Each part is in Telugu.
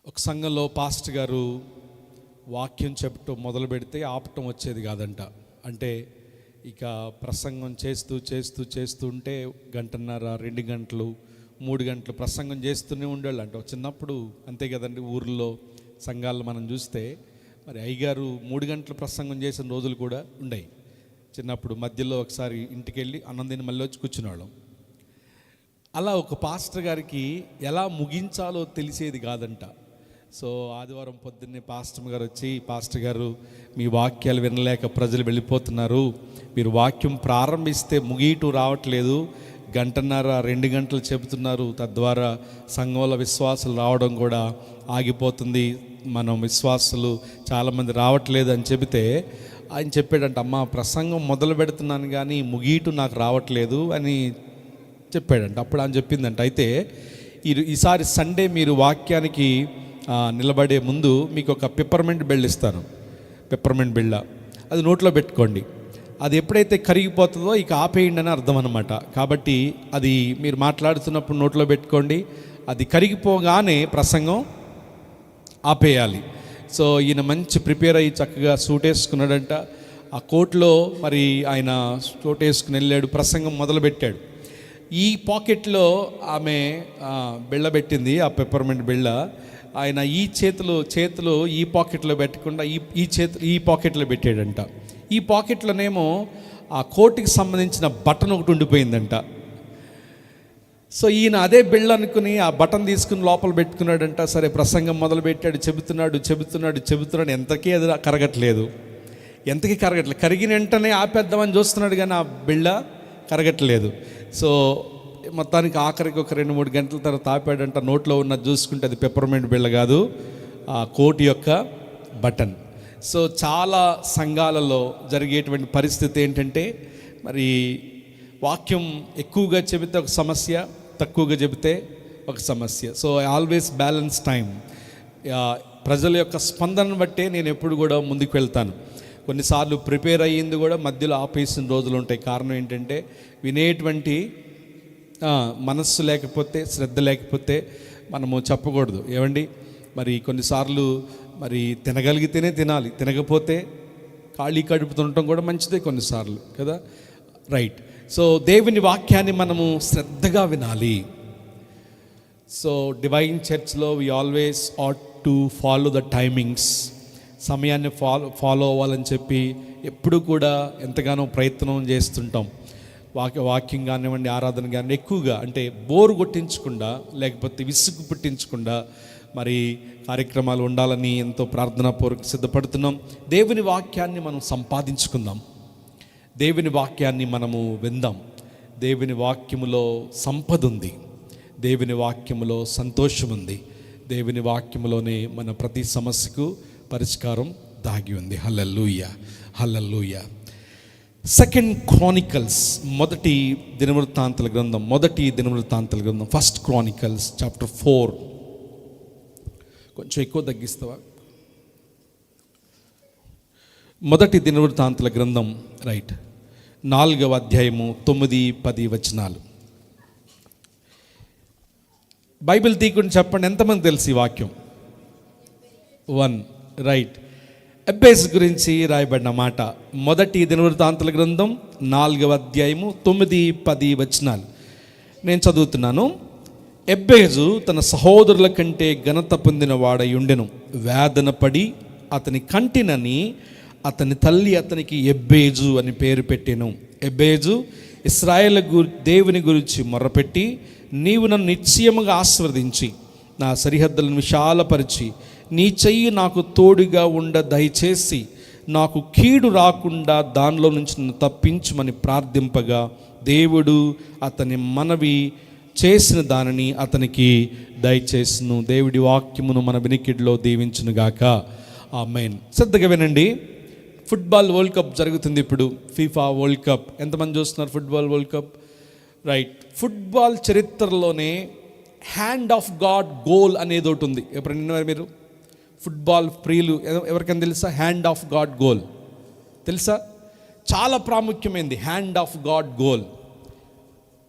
ఒక సంఘంలో పాస్టర్ గారు వాక్యం చెప్పటం మొదలు పెడితే ఆపటం వచ్చేది కాదంట. అంటే ఇక ప్రసంగం చేస్తూ ఉంటే గంటన్నర, 2 గంటలు, 3 గంటలు ప్రసంగం చేస్తూనే ఉండేవాళ్ళు. అంటే చిన్నప్పుడు అంతే కదండి, ఊర్లో సంఘాల్లో మనం చూస్తే మరి అయ్యగారు 3 గంటలు ప్రసంగం చేసిన రోజులు కూడా ఉన్నాయి. చిన్నప్పుడు మధ్యలో ఒకసారి ఇంటికి వెళ్ళి అన్నం తిని మళ్ళీ వచ్చి కూర్చునేవాళ్ళం. అలా ఒక పాస్టర్ గారికి ఎలా ముగించాలో తెలిసేది కాదంట. సో ఆదివారం పొద్దున్నే పాస్టర్ గారు వచ్చి, పాస్టర్ గారు మీ వాక్యాలు వినలేక ప్రజలు వెళ్ళిపోతున్నారు, మీరు వాక్యం ప్రారంభిస్తే ముగియటం రావట్లేదు, గంటన్నర 2 గంటలు చెబుతున్నారు, తద్వారా సంఘంలో విశ్వాసులు రావడం కూడా ఆగిపోతుంది, మనం విశ్వాసులు చాలామంది రావట్లేదు అని చెబితే ఆయన చెప్పాడంట, అమ్మ ప్రసంగం మొదలు పెడుతున్నాను కానీ ముగియటం నాకు రావట్లేదు అని చెప్పాడంట. అప్పుడు ఆయన చెప్పిందంట, అయితే ఈసారి సండే మీరు వాక్యానికి నిలబడే ముందు మీకు ఒక పెప్పర్మెంట్ బిళ్ళ ఇస్తాను, పెప్పర్మెంట్ బిళ్ళ, అది నోట్లో పెట్టుకోండి, అది ఎప్పుడైతే కరిగిపోతుందో ఇక ఆపేయండి అని అర్థం అనమాట. కాబట్టి అది మీరు మాట్లాడుతున్నప్పుడు నోట్లో పెట్టుకోండి, అది కరిగిపోగానే ప్రసంగం ఆపేయాలి. సో ఈయన మంచి ప్రిపేర్ అయ్యి చక్కగా సూట్ వేసుకున్నాడంట. ఆ కోట్లో మరి ఆయన సూట్ వేసుకుని వెళ్ళాడు, ప్రసంగం మొదలుపెట్టాడు. ఈ పాకెట్లో ఆమె బిళ్ళ పెట్టింది, ఆ పెప్పర్మెంట్ బిళ్ళ. ఆయన ఈ చేతులు ఈ పాకెట్లో పెట్టకుండా ఈ పాకెట్లో పెట్టాడంట. ఈ పాకెట్లోనేమో ఆ కోటుకి సంబంధించిన బటన్ ఒకటి ఉండిపోయిందంట. సో ఈయన అదే బిళ్ళ అనుకుని ఆ బటన్ తీసుకుని లోపల పెట్టుకున్నాడంట. సరే ప్రసంగం మొదలు పెట్టాడు, చెబుతున్నాడు, ఎంతకీ అది కరగట్లేదు. కరిగిన వెంటనే ఆపేద్దామని చూస్తున్నాడు కానీ ఆ బిళ్ళ కరగట్లేదు. సో మొత్తానికి ఆఖరికి ఒక 2-3 గంటల తర్వాత ఆపాడంట. నోట్లో ఉన్నది చూసుకుంటే అది పెప్పర్మెంట్ బిళ్ళ కాదు, ఆ కోట్ యొక్క బటన్. సో చాలా సంఘాలలో జరిగేటువంటి పరిస్థితి ఏంటంటే, మరి వాక్యం ఎక్కువగా చెబితే ఒక సమస్య, తక్కువగా చెబితే ఒక సమస్య. So always balance time. ప్రజల యొక్క స్పందనను బట్టే నేను ఎప్పుడు కూడా ముందుకు వెళ్తాను. కొన్నిసార్లు ప్రిపేర్ అయ్యింది కూడా మధ్యలో ఆపేసిన రోజులు ఉంటాయి. కారణం ఏంటంటే వినేటువంటి మనస్సు లేకపోతే, శ్రద్ధ లేకపోతే మనము చెప్పకూడదు. ఏమండి, మరి కొన్నిసార్లు మరి తినగలిగితేనే తినాలి, తినకపోతే ఖాళీ కడుపుతూ ఉండటం కూడా మంచిదే కొన్నిసార్లు కదా, రైట్. సో దేవుని వాక్యాన్ని మనము శ్రద్ధగా వినాలి. సో డివైన్ చర్చ్లో we always ought to follow the timings. సమయాన్ని ఫాలో అవ్వాలని చెప్పి ఎప్పుడు కూడా ఎంతగానో ప్రయత్నం చేస్తుంటాం. వాక్యం కానివ్వండి, ఆరాధన కానివ్వండి, ఎక్కువగా అంటే బోరు కొట్టించకుండా, లేకపోతే విసుగు పుట్టించకుండా మరి కార్యక్రమాలు ఉండాలని ఎంతో ప్రార్థనాపూర్వక సిద్ధపడుతున్నాం. దేవుని వాక్యాన్ని మనం సంపాదించుకుందాం, దేవుని వాక్యాన్ని మనము విందాం. దేవుని వాక్యములో సంపద ఉంది, దేవుని వాక్యములో సంతోషం ఉంది, దేవుని వాక్యములోనే మన ప్రతి సమస్యకు పరిష్కారం దాగి ఉంది. హల్లెలూయా, హల్లెలూయా. 2 Chronicles, మొదటి దినవృత్తాంతాల గ్రంథం, ఫస్ట్ Chronicles చాప్టర్ 4. కొంచెం ఎక్కువ తగ్గిస్తావా? మొదటి దినవృత్తాంతాల గ్రంథం, రైట్, 4వ అధ్యాయము 9-10 వచనాలు. బైబిల్ తీయకుండా చెప్పండి, ఎంతమంది తెలుసు ఈ వాక్యం? 1, రైట్. ఎబ్బేస్ గురించి రాయబడిన మాట. మొదటి దినవృత్తాంతాల గ్రంథం 4వ అధ్యాయము 9-10 వచనాలు నేను చదువుతున్నాను. ఎబ్బేజు తన సహోదరుల కంటే ఘనత పొందిన వాడై ఉండెను. వేదన పడి అతని కంటినని అతని తల్లి అతనికి ఎబ్బేజు అని పేరు పెట్టెను. ఎబ్బేజు ఇశ్రాయేలు దేవుని గురించి మొర్రపెట్టి, నీవు నన్ను నిశ్చయముగా ఆశీర్వదించి నా సరిహద్దులను విశాలపరిచి నీ చెయ్యి నాకు తోడుగా ఉండ దయచేసి నాకు కీడు రాకుండా దానిలో నుంచి నన్ను తప్పించమని ప్రార్థింపగా దేవుడు అతని మనవి చేసిన దానిని అతనికి దయచేసును. దేవుడి వాక్యమును మన వినికిడిలో దీవించునుగాక. ఆమేన్. శ్రద్ధగా వినండి. ఫుట్బాల్ వరల్డ్ కప్ జరుగుతుంది ఇప్పుడు, ఫీఫా వరల్డ్ కప్. ఎంతమంది చూస్తున్నారు football world cup? Right. Football చరిత్రలోనే హ్యాండ్ ఆఫ్ గాడ్ గోల్ అనేది ఒకటి ఉంది. ఎప్పుడైనా మీరు ఫుట్బాల్ ప్రియులు ఎవరికైనా తెలుసా? హ్యాండ్ ఆఫ్ గాడ్ గోల్ తెలుసా? చాలా ప్రాముఖ్యమైనది హ్యాండ్ ఆఫ్ గాడ్ గోల్.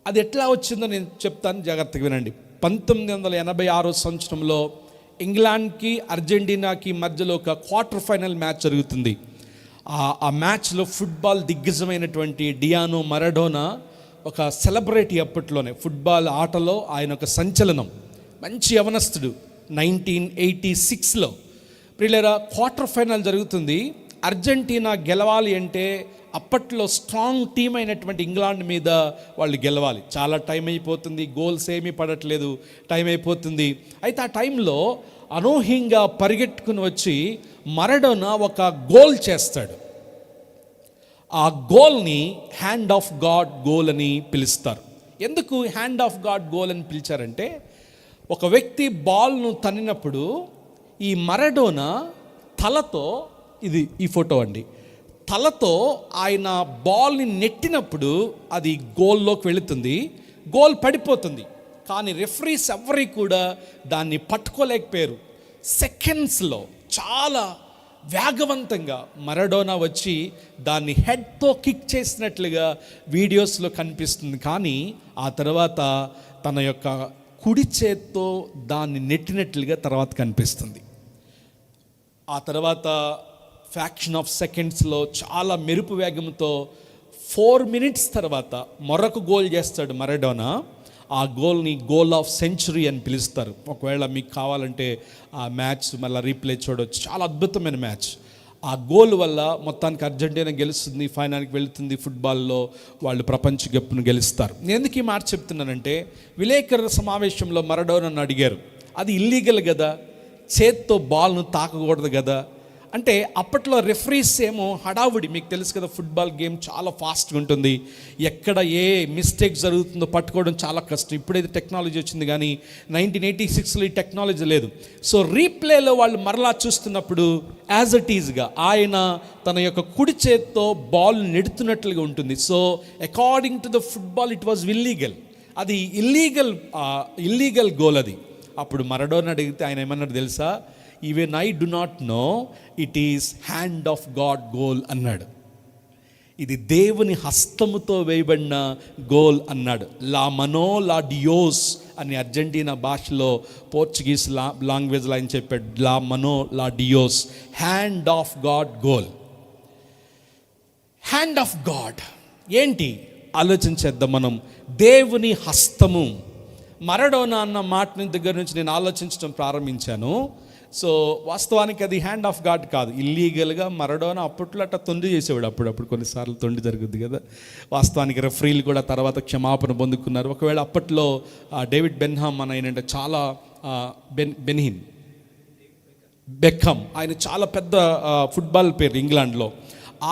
అది ఎట్లా వచ్చిందో నేను చెప్తాను, జాగ్రత్తగా వినండి. 1986 సంవత్సరంలో ఇంగ్లాండ్కి అర్జెంటీనాకి మధ్యలో ఒక క్వార్టర్ ఫైనల్ మ్యాచ్ జరుగుతుంది. ఆ మ్యాచ్లో ఫుట్బాల్ దిగ్గజమైనటువంటి డియానో మరడోనా ఒక సెలబ్రిటీ. అప్పట్లోనే ఫుట్బాల్ ఆటలో ఆయన ఒక సంచలనం, మంచి యవనస్తుడు. 1986లో ప్రియులారా క్వార్టర్ ఫైనల్ జరుగుతుంది. అర్జెంటీనా గెలవాలి అంటే అప్పట్లో స్ట్రాంగ్ టీం అయినటువంటి ఇంగ్లాండ్ మీద వాళ్ళు గెలవాలి. చాలా టైం అయిపోతుంది, గోల్స్ ఏమీ పడట్లేదు, టైం అయిపోతుంది. అయితే ఆ టైంలో అనూహ్యంగా పరిగెట్టుకుని వచ్చి మరడోనా ఒక గోల్ చేస్తాడు. ఆ గోల్ని హ్యాండ్ ఆఫ్ గాడ్ గోల్ అని పిలుస్తారు. ఎందుకు హ్యాండ్ ఆఫ్ గాడ్ గోల్ అని పిలిచారంటే, ఒక వ్యక్తి బాల్ను తన్నినప్పుడు ఈ మరడోనా తలతో, ఇది ఈ ఫోటో అండి, తలతో ఆయన బాల్ని నెట్టినప్పుడు అది గోల్లోకి వెళుతుంది, గోల్ పడిపోతుంది. కానీ రెఫరీస్ ఎవరి కూడా దాన్ని పట్టుకోలేకపోయారు. సెకండ్స్లో చాలా వేగవంతంగా మరడోనా వచ్చి దాన్ని హెడ్తో కిక్ చేసినట్లుగా వీడియోస్లో కనిపిస్తుంది. కానీ ఆ తర్వాత తన యొక్క కుడి చేత్తో దాన్ని నెట్టినట్లుగా తర్వాత కనిపిస్తుంది. ఆ తర్వాత ఫ్యాక్షన్ ఆఫ్ సెకండ్స్లో చాలా మెరుపు వేగంతో 4 మినిట్స్ తర్వాత మరొక గోల్ చేస్తాడు మరడోనా. ఆ గోల్ని గోల్ ఆఫ్ సెంచరీ అని పిలుస్తారు. ఒకవేళ మీకు కావాలంటే ఆ మ్యాచ్ మళ్ళీ రీప్లే చూడవచ్చు. చాలా అద్భుతమైన మ్యాచ్. ఆ గోల్ వల్ల మొత్తానికి అర్జెంటీనా గెలుస్తుంది, ఫైనల్కి వెళుతుంది. ఫుట్బాల్లో వాళ్ళు ప్రపంచ కప్ను గెలుస్తారు. నేను ఎందుకు ఈ మాట చెప్తున్నానంటే, విలేకరుల సమావేశంలో మరడోనాను అడిగారు, అది ఇల్లీగల్ కదా, చేత్తో బాల్ను తాకకూడదు కదా అంటే. అప్పట్లో రెఫరీస్ ఏమో హడావుడి, మీకు తెలుసు కదా ఫుట్బాల్ గేమ్ చాలా ఫాస్ట్గా ఉంటుంది, ఎక్కడ ఏ మిస్టేక్ జరుగుతుందో పట్టుకోవడం చాలా కష్టం. ఇప్పుడైతే టెక్నాలజీ వచ్చింది, కానీ 1986లో ఈ టెక్నాలజీ లేదు. సో రీప్లేలో వాళ్ళు మరలా చూస్తున్నప్పుడు యాజ్ ఇట్ ఈజ్గా ఆయన తన యొక్క కుడి చేత్తో బాల్ నెడుతున్నట్లుగా ఉంటుంది. So according to the football it was illegal. అది ఇల్లీగల్ గోల్ అది. అప్పుడు మరడోనా అడిగితే ఆయన ఏమన్నాడు తెలుసా, even I do not know it is hand of God goal అన్నాడు. ఇది దేవుని హస్తముతో వేయబడిన గోల్ అన్నాడు. లా మనో లా డియోస్ అని అర్జెంటీనా భాషలో పోర్చుగీస్ లాంగ్వేజ్లో ఆయన చెప్పాడు. లా మనో లా డియోస్, hand of God goal. Hand of God ఏంటి ఆలోచించేద్దాం మనం. దేవుని హస్తము. మరడోనా అన్న మాటని దగ్గర నుంచి నేను ఆలోచించడం ప్రారంభించాను. సో వాస్తవానికి అది హ్యాండ్ ఆఫ్ గాడ్ కాదు, ఇల్లీగల్గా మరడోనా అప్పట్లో అట్లా తొండి చేసేవాడు. అప్పుడు కొన్నిసార్లు తొండి జరుగుద్ది కదా. వాస్తవానికి రెఫరీలు కూడా తర్వాత క్షమాపణ పొందుకున్నారు. ఒకవేళ అప్పట్లో డేవిడ్ బెన్హామ్ అని ఆయన చాలా బెక్హమ్, ఆయన చాలా పెద్ద ఫుట్బాల్ పేరు ఇంగ్లాండ్లో.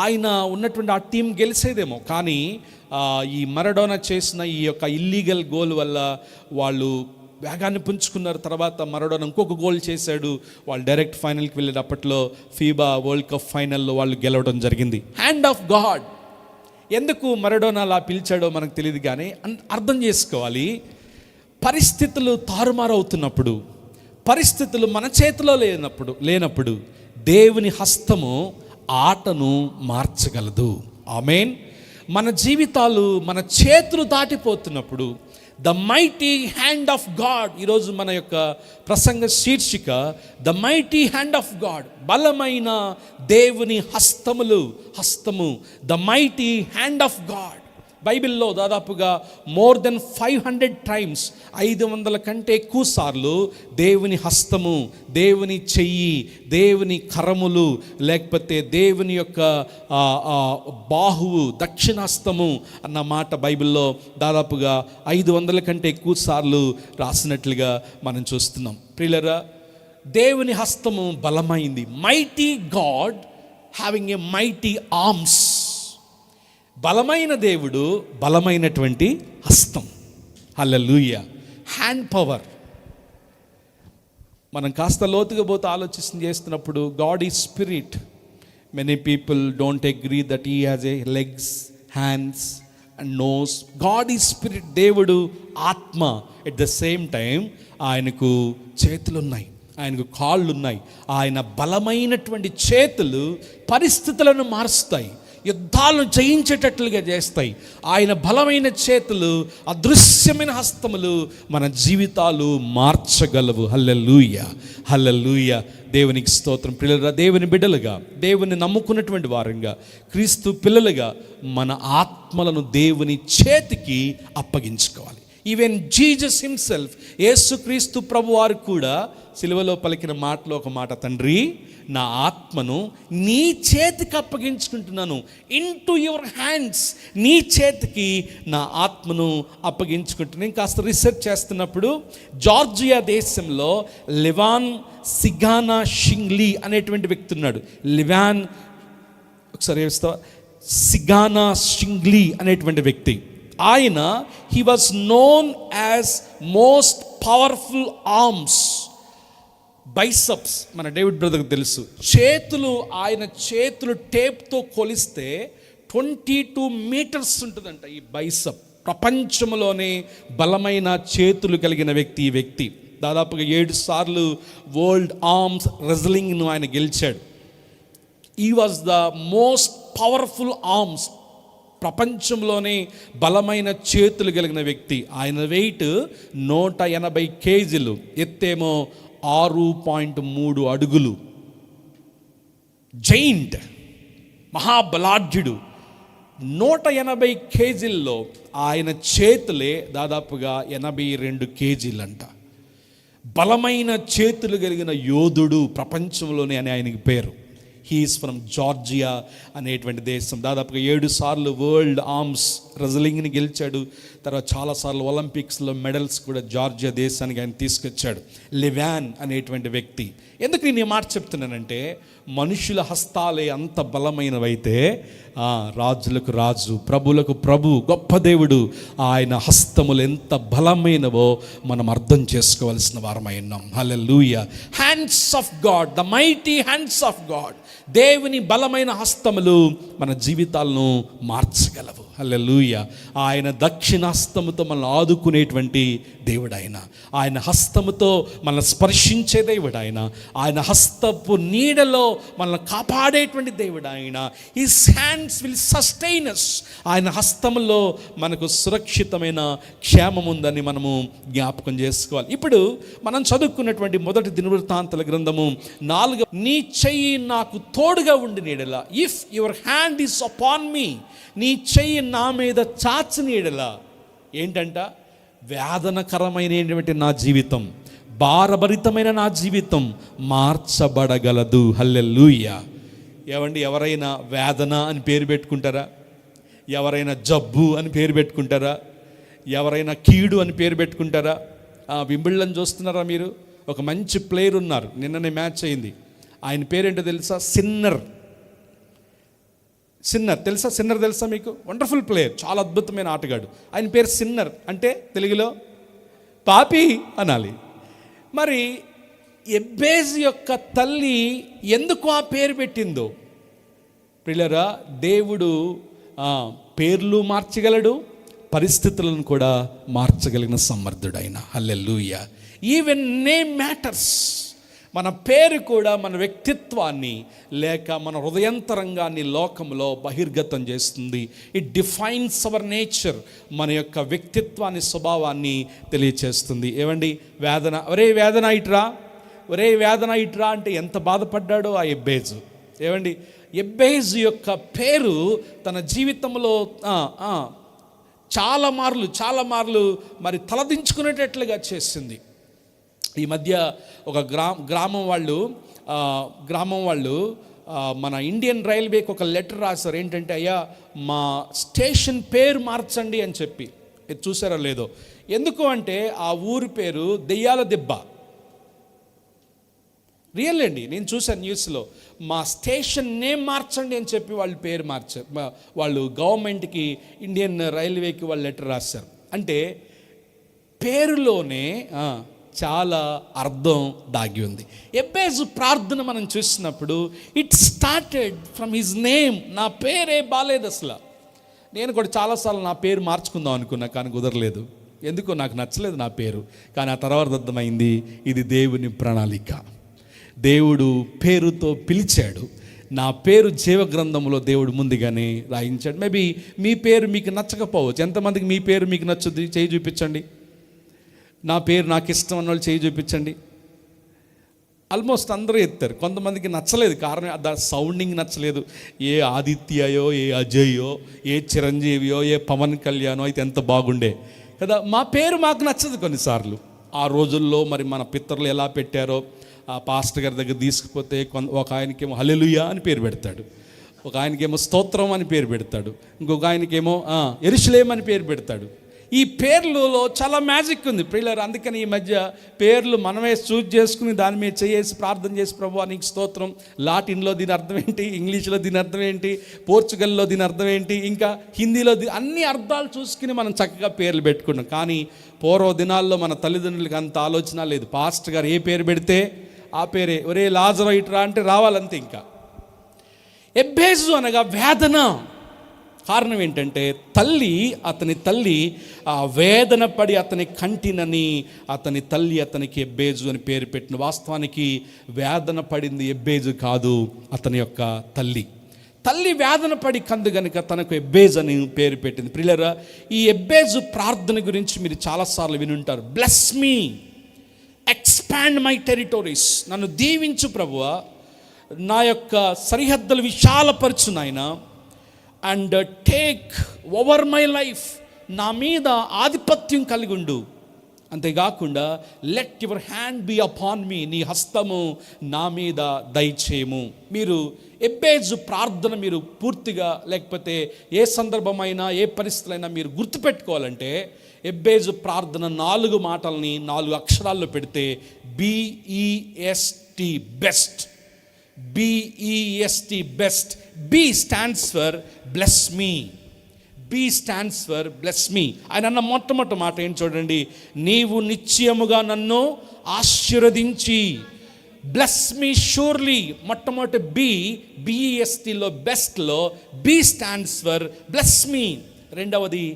ఆయన ఉన్నటువంటి ఆ టీం గెలిచేదేమో, కానీ ఈ మరడోనా చేసిన ఈ యొక్క ఇల్లీగల్ గోల్ వల్ల వాళ్ళు వేగాన్ని పుంజుకున్నారు. తర్వాత మరడోనా ఇంకొక గోల్ చేశాడు, వాళ్ళు డైరెక్ట్ ఫైనల్కి వెళ్ళారు. అప్పట్లో ఫీబా వరల్డ్ కప్ ఫైనల్లో వాళ్ళు గెలవడం జరిగింది. Hand of God. ఎందుకు మరడోనా అలా పిలిచాడో మనకు తెలియదు, కానీ అర్థం చేసుకోవాలి. పరిస్థితులు తారుమారు అవుతున్నప్పుడు, పరిస్థితులు మన చేతిలో లేనప్పుడు దేవుని హస్తము ఆటను మార్చగలదు. ఆమేన్. మన జీవితాలు మన చేతులు దాటిపోతున్నప్పుడు the mighty hand of God. ఈరోజు మన యొక్క ప్రసంగ శీర్షిక the mighty hand of God, బలమైన దేవుని హస్తము, the mighty hand of God. బైబిల్లో దాదాపుగా మోర్ దెన్ 500 టైమ్స్, 500 కంటే ఎక్కువ సార్లు దేవుని హస్తము, దేవుని చెయ్యి, దేవుని కరములు, లేకపోతే దేవుని యొక్క బాహువు, దక్షిణహస్తము అన్న మాట బైబిల్లో దాదాపుగా 500 కంటే ఎక్కువ సార్లు రాసినట్లుగా మనం చూస్తున్నాం. ప్రియులారా, దేవుని హస్తము బలమైంది. Mighty God having a mighty arms. బలమైన దేవుడు, బలమైనటువంటి హస్తం. హల్లెలూయా. Hand power. మనం కాస్త లోతుగా పోతే ఆలోచన చేస్తున్నప్పుడు God is spirit. Many people don't agree that he has a legs, hands and nose. God is spirit. దేవుడు ఆత్మ. ఎట్ ద సేమ్ టైం ఆయనకు చేతులు ఉన్నాయి, ఆయనకు కాళ్ళు ఉన్నాయి. ఆయన బలమైనటువంటి చేతులు పరిస్థితులను మారుస్తాయి. యుద్ధాలను జయించేటట్లుగా చేస్తాయి. ఆయన బలమైన చేతులు, అదృశ్యమైన హస్తములు మన జీవితాలు మార్చగలవు. హల్లెలూయా, హల్లెలూయా. దేవునికి స్తోత్రం. పిల్లలుగా, దేవుని బిడ్డలుగా, దేవుని నమ్ముకున్నటువంటి వారంగా, క్రీస్తు పిల్లలుగా మన ఆత్మలను దేవుని చేతికి అప్పగించుకోవాలి. ఈవెన్ జీసస్ హిమ్సెల్ఫ్, యేసుక్రీస్తు ప్రభువారు కూడా సిలువలో పలికిన మాటలో ఒక మాట, తండ్రి నా ఆత్మను నీ చేతికి అప్పగించుకుంటున్నాను, ఇంటూ యువర్ హ్యాండ్స్, నీ చేతికి నా ఆత్మను అప్పగించుకుంటున్నాను. నేను కాస్త రీసెర్చ్ చేస్తున్నప్పుడు జార్జియా దేశంలో లివాన్ సిగానా షింగ్లీ అనేటువంటి వ్యక్తి ఉన్నాడు. లివాన్, ఒకసారి వేస్తావా, సిగానా షింగ్లీ అనేటువంటి వ్యక్తి. ఆయన he was known as most powerful arms, biceps. మన డేవిడ్ బ్రదర్కి తెలుసు. చేతులు, ఆయన చేతులు టేప్తో కొలిస్తే 22 మీటర్స్ ఉంటుందంట ఈ బైసప్. ప్రపంచంలోనే బలమైన చేతులు కలిగిన వ్యక్తి ఈ వ్యక్తి. దాదాపుగా 7 సార్లు వరల్డ్ ఆర్మ్స్ రెజ్లింగ్ను ఆయన గెలిచాడు. ఈ was the most powerful arms, ప్రపంచంలోనే బలమైన చేతులు కలిగిన వ్యక్తి. ఆయన వెయిట్ 180 కేజీలు, ఎత్తేమో 6.3 అడుగులు. జైంట్, మహాబలాఢ్యుడు. 180 కేజీల్లో ఆయన చేతులే దాదాపుగా 82 కేజీలంట. బలమైన చేతులు కలిగిన యోధుడు ప్రపంచంలోనే అని ఆయనకి పేరు. హీఈస్ ఫ్రమ్ జార్జియా అనేటువంటి దేశం. దాదాపుగా 7 సార్లు వరల్డ్ ఆర్మ్స్ రెజ్లింగ్ని గెలిచాడు. తర్వాత చాలాసార్లు ఒలింపిక్స్లో మెడల్స్ కూడా జార్జియా దేశానికి ఆయన తీసుకొచ్చాడు. లివాన్ అనేటువంటి వ్యక్తి. ఎందుకు నేను ఈ మాట చెప్తున్నానంటే, మనుషుల హస్తాలే అంత బలమైనవైతే రాజులకు రాజు, ప్రభులకు ప్రభు, గొప్ప దేవుడు, ఆయన హస్తములు ఎంత బలమైనవో మనం అర్థం చేసుకోవాల్సిన వారమై ఉన్నాం. Hallelujah. Hands of God, the mighty hands of God. దేవుని బలమైన హస్తములు మన జీవితాలను మార్చగలవు. హల్లెలూయా. ఆయన దక్షిణాస్తముతో మనల్ని ఆదుకునేటువంటి దేవుడు ఆయన. ఆయన హస్తముతో మనల్ని స్పర్శించే దేవుడు ఆయన. ఆయన హస్తపు నీడలో మనల్ని కాపాడేటువంటి దేవుడు ఆయన. His hands will sustain us. ఆయన హస్తములో మనకు సురక్షితమైన క్షేమం ఉందని మనము జ్ఞాపకం చేసుకోవాలి. ఇప్పుడు మనం చదువుకున్నటువంటి మొదటి దినవృత్తాంతాల గ్రంథము 4, నీ చెయ్యి నాకు తోడుగా ఉండి నీడలా, if your hand is upon me, నీ చెయ్యి నా మీద చాచిన నీడలా. ఏంటంట? వేదనకరమైనటువంటి నా జీవితం, భారభరితమైన నా జీవితం మార్చబడగలదు. హల్లెలూయా. ఏమండి, ఎవరైనా వేదన అని పేరు పెట్టుకుంటారా? ఎవరైనా జబ్బు అని పేరు పెట్టుకుంటారా? ఎవరైనా కీడు అని పేరు పెట్టుకుంటారా? వింబిల్డన్ చూస్తున్నారా మీరు? ఒక మంచి ప్లేయర్ ఉన్నారు, నిన్ననే మ్యాచ్ అయింది. ఆయన పేరేంటో తెలుసా? సిన్నర్ తెలుసా? సిన్నర్ తెలుసా మీకు? వండర్ఫుల్ ప్లేయర్, చాలా అద్భుతమైన ఆటగాడు. ఆయన పేరు సిన్నర్, అంటే తెలుగులో పాపి అనాలి. మరి ఎబ్బేజు యొక్క తల్లి ఎందుకు ఆ పేరు పెట్టిందో? ప్రియులారా, దేవుడు పేర్లు మార్చగలడు, పరిస్థితులను కూడా మార్చగలిగిన సమర్థుడైన. హల్లెలూయా. Even name matters. మన పేరు కూడా మన వ్యక్తిత్వాన్ని లేక మన హృదయంతరంగాన్ని లోకంలో బహిర్గతం చేస్తుంది. It defines hour nature. మన యొక్క వ్యక్తిత్వాన్ని, స్వభావాన్ని తెలియచేస్తుంది. ఏమండి, వేదన, ఒరే వేదన ఇట్రా, ఒరే వేదన ఇట్రా అంటే ఎంత బాధపడ్డాడో ఆ ఎబ్బేజు. ఏమండి, ఎబ్బేజు యొక్క పేరు తన జీవితంలో చాలా మార్లు మరి తలదించుకునేటట్లుగా చేసింది. ఈ మధ్య ఒక గ్రామం వాళ్ళు మన ఇండియన్ రైల్వేకి ఒక లెటర్ రాశారు. ఏంటంటే, అయ్యా మా స్టేషన్ పేరు మార్చండి అని చెప్పి. ఇది చూసారో లేదో? ఎందుకు అంటే ఆ ఊరి పేరు దెయ్యాల దెబ్బ. రియల్ అండి, నేను చూసాను న్యూస్లో. మా స్టేషన్ నేమ్ మార్చండి అని చెప్పి వాళ్ళు పేరు మార్చారు. వాళ్ళు గవర్నమెంట్కి, ఇండియన్ రైల్వేకి వాళ్ళు లెటర్ రాశారు. అంటే పేరులోనే చాలా అర్థం దాగి ఉంది. ఎబ్బేజు ప్రార్థన మనం చూసినప్పుడు it started from his name. నా పేరే బాలేదు అసలు. నేను కూడా చాలాసార్లు నా పేరు మార్చుకుందాం అనుకున్నా, కానీ కుదరలేదు. ఎందుకో నాకు నచ్చలేదు నా పేరు. కానీ ఆ తర్వాత అర్థమైంది, ఇది దేవుని ప్రణాళిక. దేవుడు పేరుతో పిలిచాడు. నా పేరు జీవ గ్రంథంలో దేవుడు ముందుగానే రాయించాడు. మేబీ మీ పేరు మీకు నచ్చకపోవచ్చు. ఎంతమందికి మీ పేరు మీకు నచ్చుద్ది? చేయి చూపించండి. నా పేరు నాకు ఇష్టం అన్న వాళ్ళు చేయి చూపించండి. ఆల్మోస్ట్ అందరూ ఎత్తారు. కొంతమందికి నచ్చలేదు, కారణం సౌండింగ్ నచ్చలేదు. ఏ ఆదిత్యయో, ఏ అజయ్యో, ఏ చిరంజీవియో, ఏ పవన్ కళ్యాణో అయితే ఎంత బాగుండే కదా. మా పేరు మాకు నచ్చదు కొన్నిసార్లు. ఆ రోజుల్లో మరి మన పితరులు ఎలా పెట్టారో, ఆ పాస్టర్ గారి దగ్గర తీసుకుపోతే ఒక ఆయనకేమో హల్లెలూయా అని పేరు పెడతాడు, ఒక ఆయనకేమో స్తోత్రం అని పేరు పెడతాడు, ఇంకొక ఆయనకేమో యెరూషలేము అని పేరు పెడతాడు. ఈ పేర్లలో చాలా మ్యాజిక్ ఉంది ప్రియులారా. అందుకని ఈ మధ్య పేర్లు మనమే చూజ్ చేసుకుని దాని మీద చేసి ప్రార్థన చేసి, ప్రభువా నీకు స్తోత్రం, లాటిన్లో దీని అర్థం ఏంటి, ఇంగ్లీష్లో దీని అర్థం ఏంటి, పోర్చుగల్లో దీని అర్థం ఏంటి, ఇంకా హిందీలో అన్ని అర్థాలు చూసుకుని మనం చక్కగా పేర్లు పెట్టుకున్నాం. కానీ పూర్వ దినాల్లో మన తల్లిదండ్రులకి అంత ఆలోచన లేదు. పాస్టర్ గారు ఏ పేరు పెడితే ఆ పేరే, ఒరే లాజరు ఇట్రా అంటే రావాలంతే. ఇంకా ఎబ్బేజు అనగా వేదన. కారణం ఏంటంటే అతని తల్లి ఆ వేదన పడి అతని కంటినని అతని తల్లి అతనికి ఎబ్బేజు అని పేరు పెట్టిన. వాస్తవానికి వేదన పడింది ఎబ్బేజు కాదు, అతని యొక్క తల్లి వేదన పడి కందు గనుక తనకు ఎబ్బేజు అని పేరు పెట్టింది. ప్రియులారా, ఈ ఎబ్బేజు ప్రార్థన గురించి మీరు చాలాసార్లు వినుంటారు. Bless me, expand my territories. నన్ను దీవించు ప్రభువా, నా యొక్క సరిహద్దులు విశాలపరచు నాయనా, and take over my life. నా మీద ఆధిపత్యం కలిగి ఉండు. అంతేకాకుండా let your hand be upon me. నీ హస్తము నా మీద దయచేయము. మీరు ఎబ్బేజు ప్రార్థన మీరు పూర్తిగా, లేకపోతే ఏ సందర్భమైనా ఏ పరిస్థితులైనా మీరు గుర్తుపెట్టుకోవాలంటే, ఎబ్బేజు ప్రార్థన 4 మాటల్ని 4 అక్షరాల్లో పెడితే BEST, best. BEST, best. B stands for bless me. B stands for bless me. ఆయన అన్న మొట్టమొదటి మాట ఏంటి చూడండి, నీవు నిశ్చయముగా నన్ను ఆశీర్వదించి. Bless me surely. మొట్టమొదటి BESTలో బెస్ట్లో B stands for bless me. రెండవది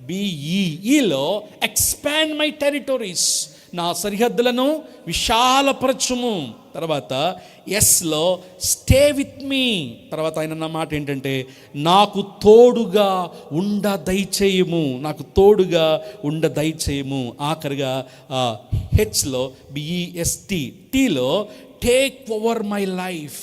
BEEలో ఎక్స్పాండ్ మై టెరిటోరీస్. నా సరిహద్దులను విశాలపరచుము. తర్వాత ఎస్లో స్టే విత్ మీ. తర్వాత ఆయన అన్న మాట ఏంటంటే, నాకు తోడుగా ఉండ దయచేయము. నాకు తోడుగా ఉండ దయచేయము. ఆఖరిగా హెచ్లో BEST, టీలో take over my life.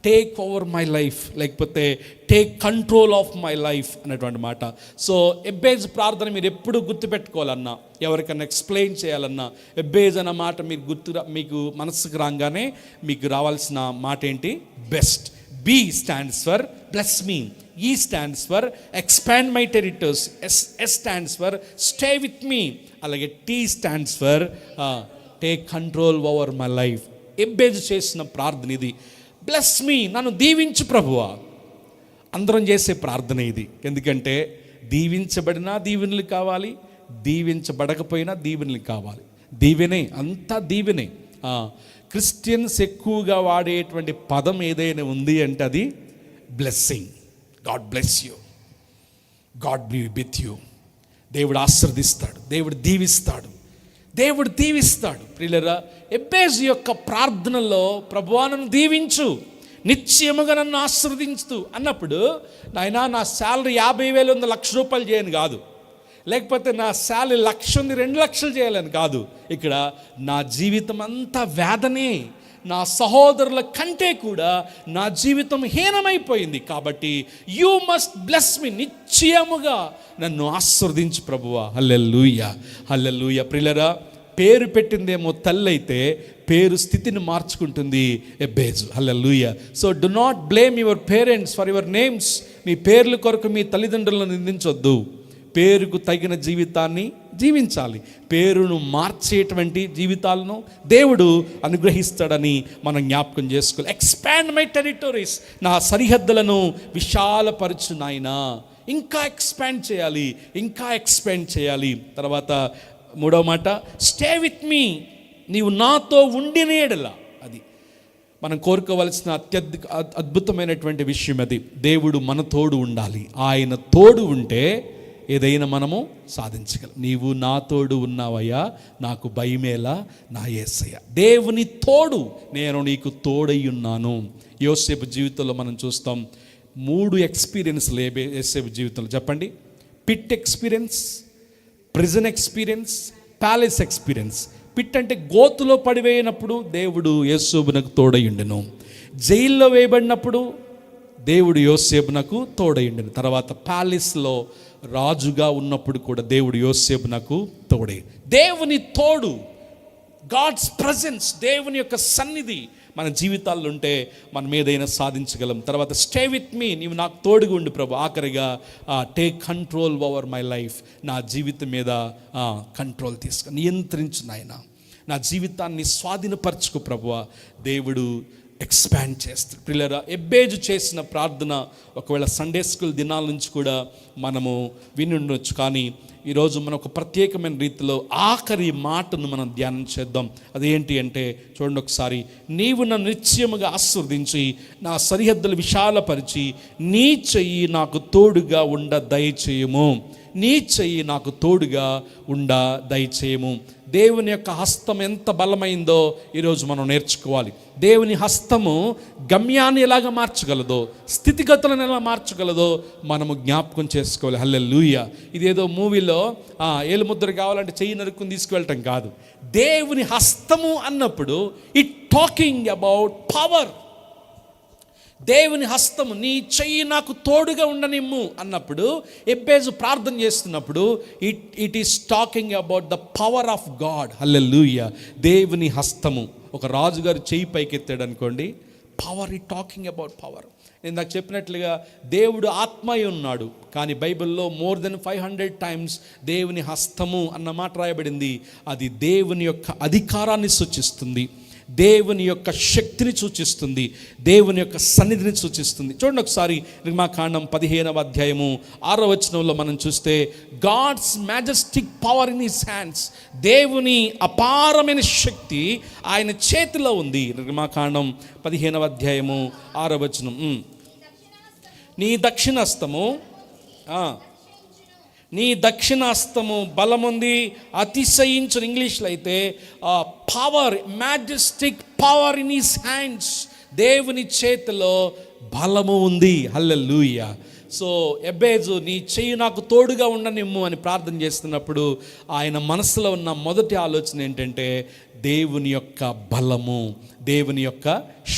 Take over my life, లేకపోతే take control of my life అనేటువంటి మాట. సో ఎబ్బేజ్ ప్రార్థన మీరు ఎప్పుడు గుర్తుపెట్టుకోవాలన్నా, ఎవరికన్నా ఎక్స్ప్లెయిన్ చేయాలన్నా, ఎబ్బేజ్ అన్న మాట మీకు మనసుకు రాగానే మీకు రావాల్సిన మాట ఏంటి? Best. B stands for bless me. E stands for expand my territories. S stands for stay with me. అలాగే T stands for take control over my life. ఎబ్బేజ్ చేసిన ప్రార్థన ఇది. బ్లెస్ మీ, నన్ను దీవించు ప్రభువా. అందరం చేసే ప్రార్థన ఇది. ఎందుకంటే దీవించబడినా దీవెనలు కావాలి, దీవించబడకపోయినా దీవెనలు కావాలి. దీవెనే, అంతా దీవెనే. క్రిస్టియన్స్ ఎక్కువగా వాడేటువంటి పదం ఏదైనా ఉంది అంటే అది blessing. God bless you, God be with you. దేవుడు ఆశీర్వదిస్తాడు, దేవుడు దీవిస్తాడు, దేవుడు దీవిస్తాడు. ప్రియులారా, ఎబ్బేజు యొక్క ప్రార్థనలో ప్రభువా నన్ను దీవించు, నిశ్చయముగా నన్ను ఆశీర్వదించు అన్నప్పుడు, నాయనా నా శాలరీ 50,000 ఉంది, ₹1,00,000 చేయను కాదు, లేకపోతే నా శాలరీ 1,00,000 ఉంది 2,00,000 చేయాలని కాదు. ఇక్కడ నా జీవితం అంతా వేదనే. నా సహోదరుల కంటే కూడా నా జీవితం హీనమైపోయింది. కాబట్టి యూ మస్ట్ బ్లెస్ మీ. నిశ్చయముగా నన్ను ఆశీర్వదించు ప్రభువా. హల్లెలూయా, హల్లెలూయా. ప్రియులారా, పేరు పెట్టిందేమో తల్లి అయితే పేరు స్థితిని మార్చుకుంటుంది ఎబ్బేజు. Hallelujah. So do not blame your parents for your names. మీ పేర్ల కొరకు మీ తల్లిదండ్రులను నిందించొద్దు. పేరుకు తగిన జీవితాన్ని జీవించాలి. పేరును మార్చేటువంటి జీవితాలను దేవుడు అనుగ్రహిస్తాడని మనం జ్ఞాపకం చేసుకోవాలి. Expand my territories. నా సరిహద్దులను విశాలపరచు నాయనా. ఇంకా ఎక్స్పాండ్ చేయాలి, ఇంకా ఎక్స్పాండ్ చేయాలి. తర్వాత 3వ మాట, స్టే విత్ మీ. నీవు నాతో ఉండిన యెడల. అది మనం కోరుకోవలసిన అద్భుతమైనటువంటి విషయం. అది దేవుడు మన తోడు ఉండాలి. ఆయన తోడు ఉంటే ఏదైనా మనము సాధించగలం. నీవు నా తోడు ఉన్నావయ్యా, నాకు భయమేలా నా యేసయ్య. దేవుని తోడు, నేను నీకు తోడై ఉన్నాను. యోసేపు జీవితంలో మనం చూస్తాం 3 ఎక్స్పీరియన్స్లు యోసేపు జీవితంలో. చెప్పండి. Pit experience, prison experience, palace experience. Pit అంటే గోతులో పడివేయనప్పుడు దేవుడు యోసేపునకు తోడయుండెను. జైల్లో వేయబడినప్పుడు దేవుడు యోసేపునకు తోడయుండెను. తర్వాత ప్యాలెస్లో రాజుగా ఉన్నప్పుడు కూడా దేవుడు యోసేపునకు తోడై. దేవుని తోడు, గాడ్స్ ప్రజెన్స్, దేవుని యొక్క సన్నిధి మన జీవితాల్లో ఉంటే మనం ఏదైనా సాధించగలం. తర్వాత స్టే విత్ మీ, నీవు నాకు తోడుగా ఉండు ప్రభు. ఆఖరిగా take control over my life, నా జీవితం మీద కంట్రోల్ తీసుకు, నియంత్రించు నాయన, నా జీవితాన్ని స్వాధీనపరచుకో ప్రభువా. దేవుడు ఎక్స్పాండ్ చేస్తాడు. పిల్లరా, ఎబ్బేజు చేసిన ప్రార్థన ఒకవేళ సండే స్కూల్ దినాల నుంచి కూడా మనము విని ఉండొచ్చు. కానీ ఈరోజు మనం ఒక ప్రత్యేకమైన రీతిలో ఆఖరి మాటను మనం ధ్యానం చేద్దాం. అదేంటి అంటే చూడండి ఒకసారి. నీవు నన్ను నిశ్చయముగా ఆశీర్వదించి నా సరిహద్దులు విశాలపరిచి నీ చెయ్యి నాకు తోడుగా ఉండ దయచేయము. నీ చెయ్యి నాకు తోడుగా ఉండ దయచేయము. దేవుని యొక్క హస్తం ఎంత బలమైందో ఈరోజు మనం నేర్చుకోవాలి. దేవుని హస్తము గమ్యాన్ని ఎలాగ మార్చగలదో, స్థితిగతులను ఎలా మార్చగలదో మనము జ్ఞాపకం చేసుకోవాలి. హల్లెలూయా. ఇదేదో మూవీలో ఏలు ముద్ర కావాలంటే చెయ్యి నరుక్కుని తీసుకువెళ్ళటం కాదు. దేవుని హస్తము అన్నప్పుడు ఇట్ టాకింగ్ అబౌట్ పవర్. దేవుని హస్తము, నీ చెయ్యి నాకు తోడుగా ఉండనిమ్ము అన్నప్పుడు, ఎబ్బేజు ప్రార్థన చేస్తున్నప్పుడు it is talking about the power of God. Hallelujah. దేవుని హస్తము. ఒక రాజుగారు చెయ్యి పైకెత్తాడు అనుకోండి, power. It talking about power. నేను నాకు చెప్పినట్లుగా దేవుడు ఆత్మయ్య ఉన్నాడు, కానీ బైబిల్లో మోర్ దెన్ 500 టైమ్స్ దేవుని హస్తము అన్న మాట రాయబడింది. అది దేవుని యొక్క అధికారాన్ని సూచిస్తుంది, దేవుని యొక్క శక్తిని సూచిస్తుంది, దేవుని యొక్క సన్నిధిని సూచిస్తుంది. చూడండి ఒకసారి నిర్మాకాండం 15వ అధ్యాయము 6వ వచనంలో మనం చూస్తే, God's majestic power in his hands. దేవుని అపారమైన శక్తి ఆయన చేతిలో ఉంది. నిర్మాకాండం 15వ అధ్యాయము 6వ వచనం. నీ దక్షిణహస్తము, నీ దక్షిణాస్తము బలముంది, అతిశయించు. ఇంగ్లీష్లో అయితే power, majestic power in his hands. దేవుని చేతిలో బలము ఉంది. హల్లెలూయా. సో ఎబ్బేజు నీ చెయ్యి నాకు తోడుగా ఉండనిమ్ము అని ప్రార్థన చేస్తున్నప్పుడు ఆయన మనసులో ఉన్న మొదటి ఆలోచన ఏంటంటే దేవుని యొక్క బలము, దేవుని యొక్క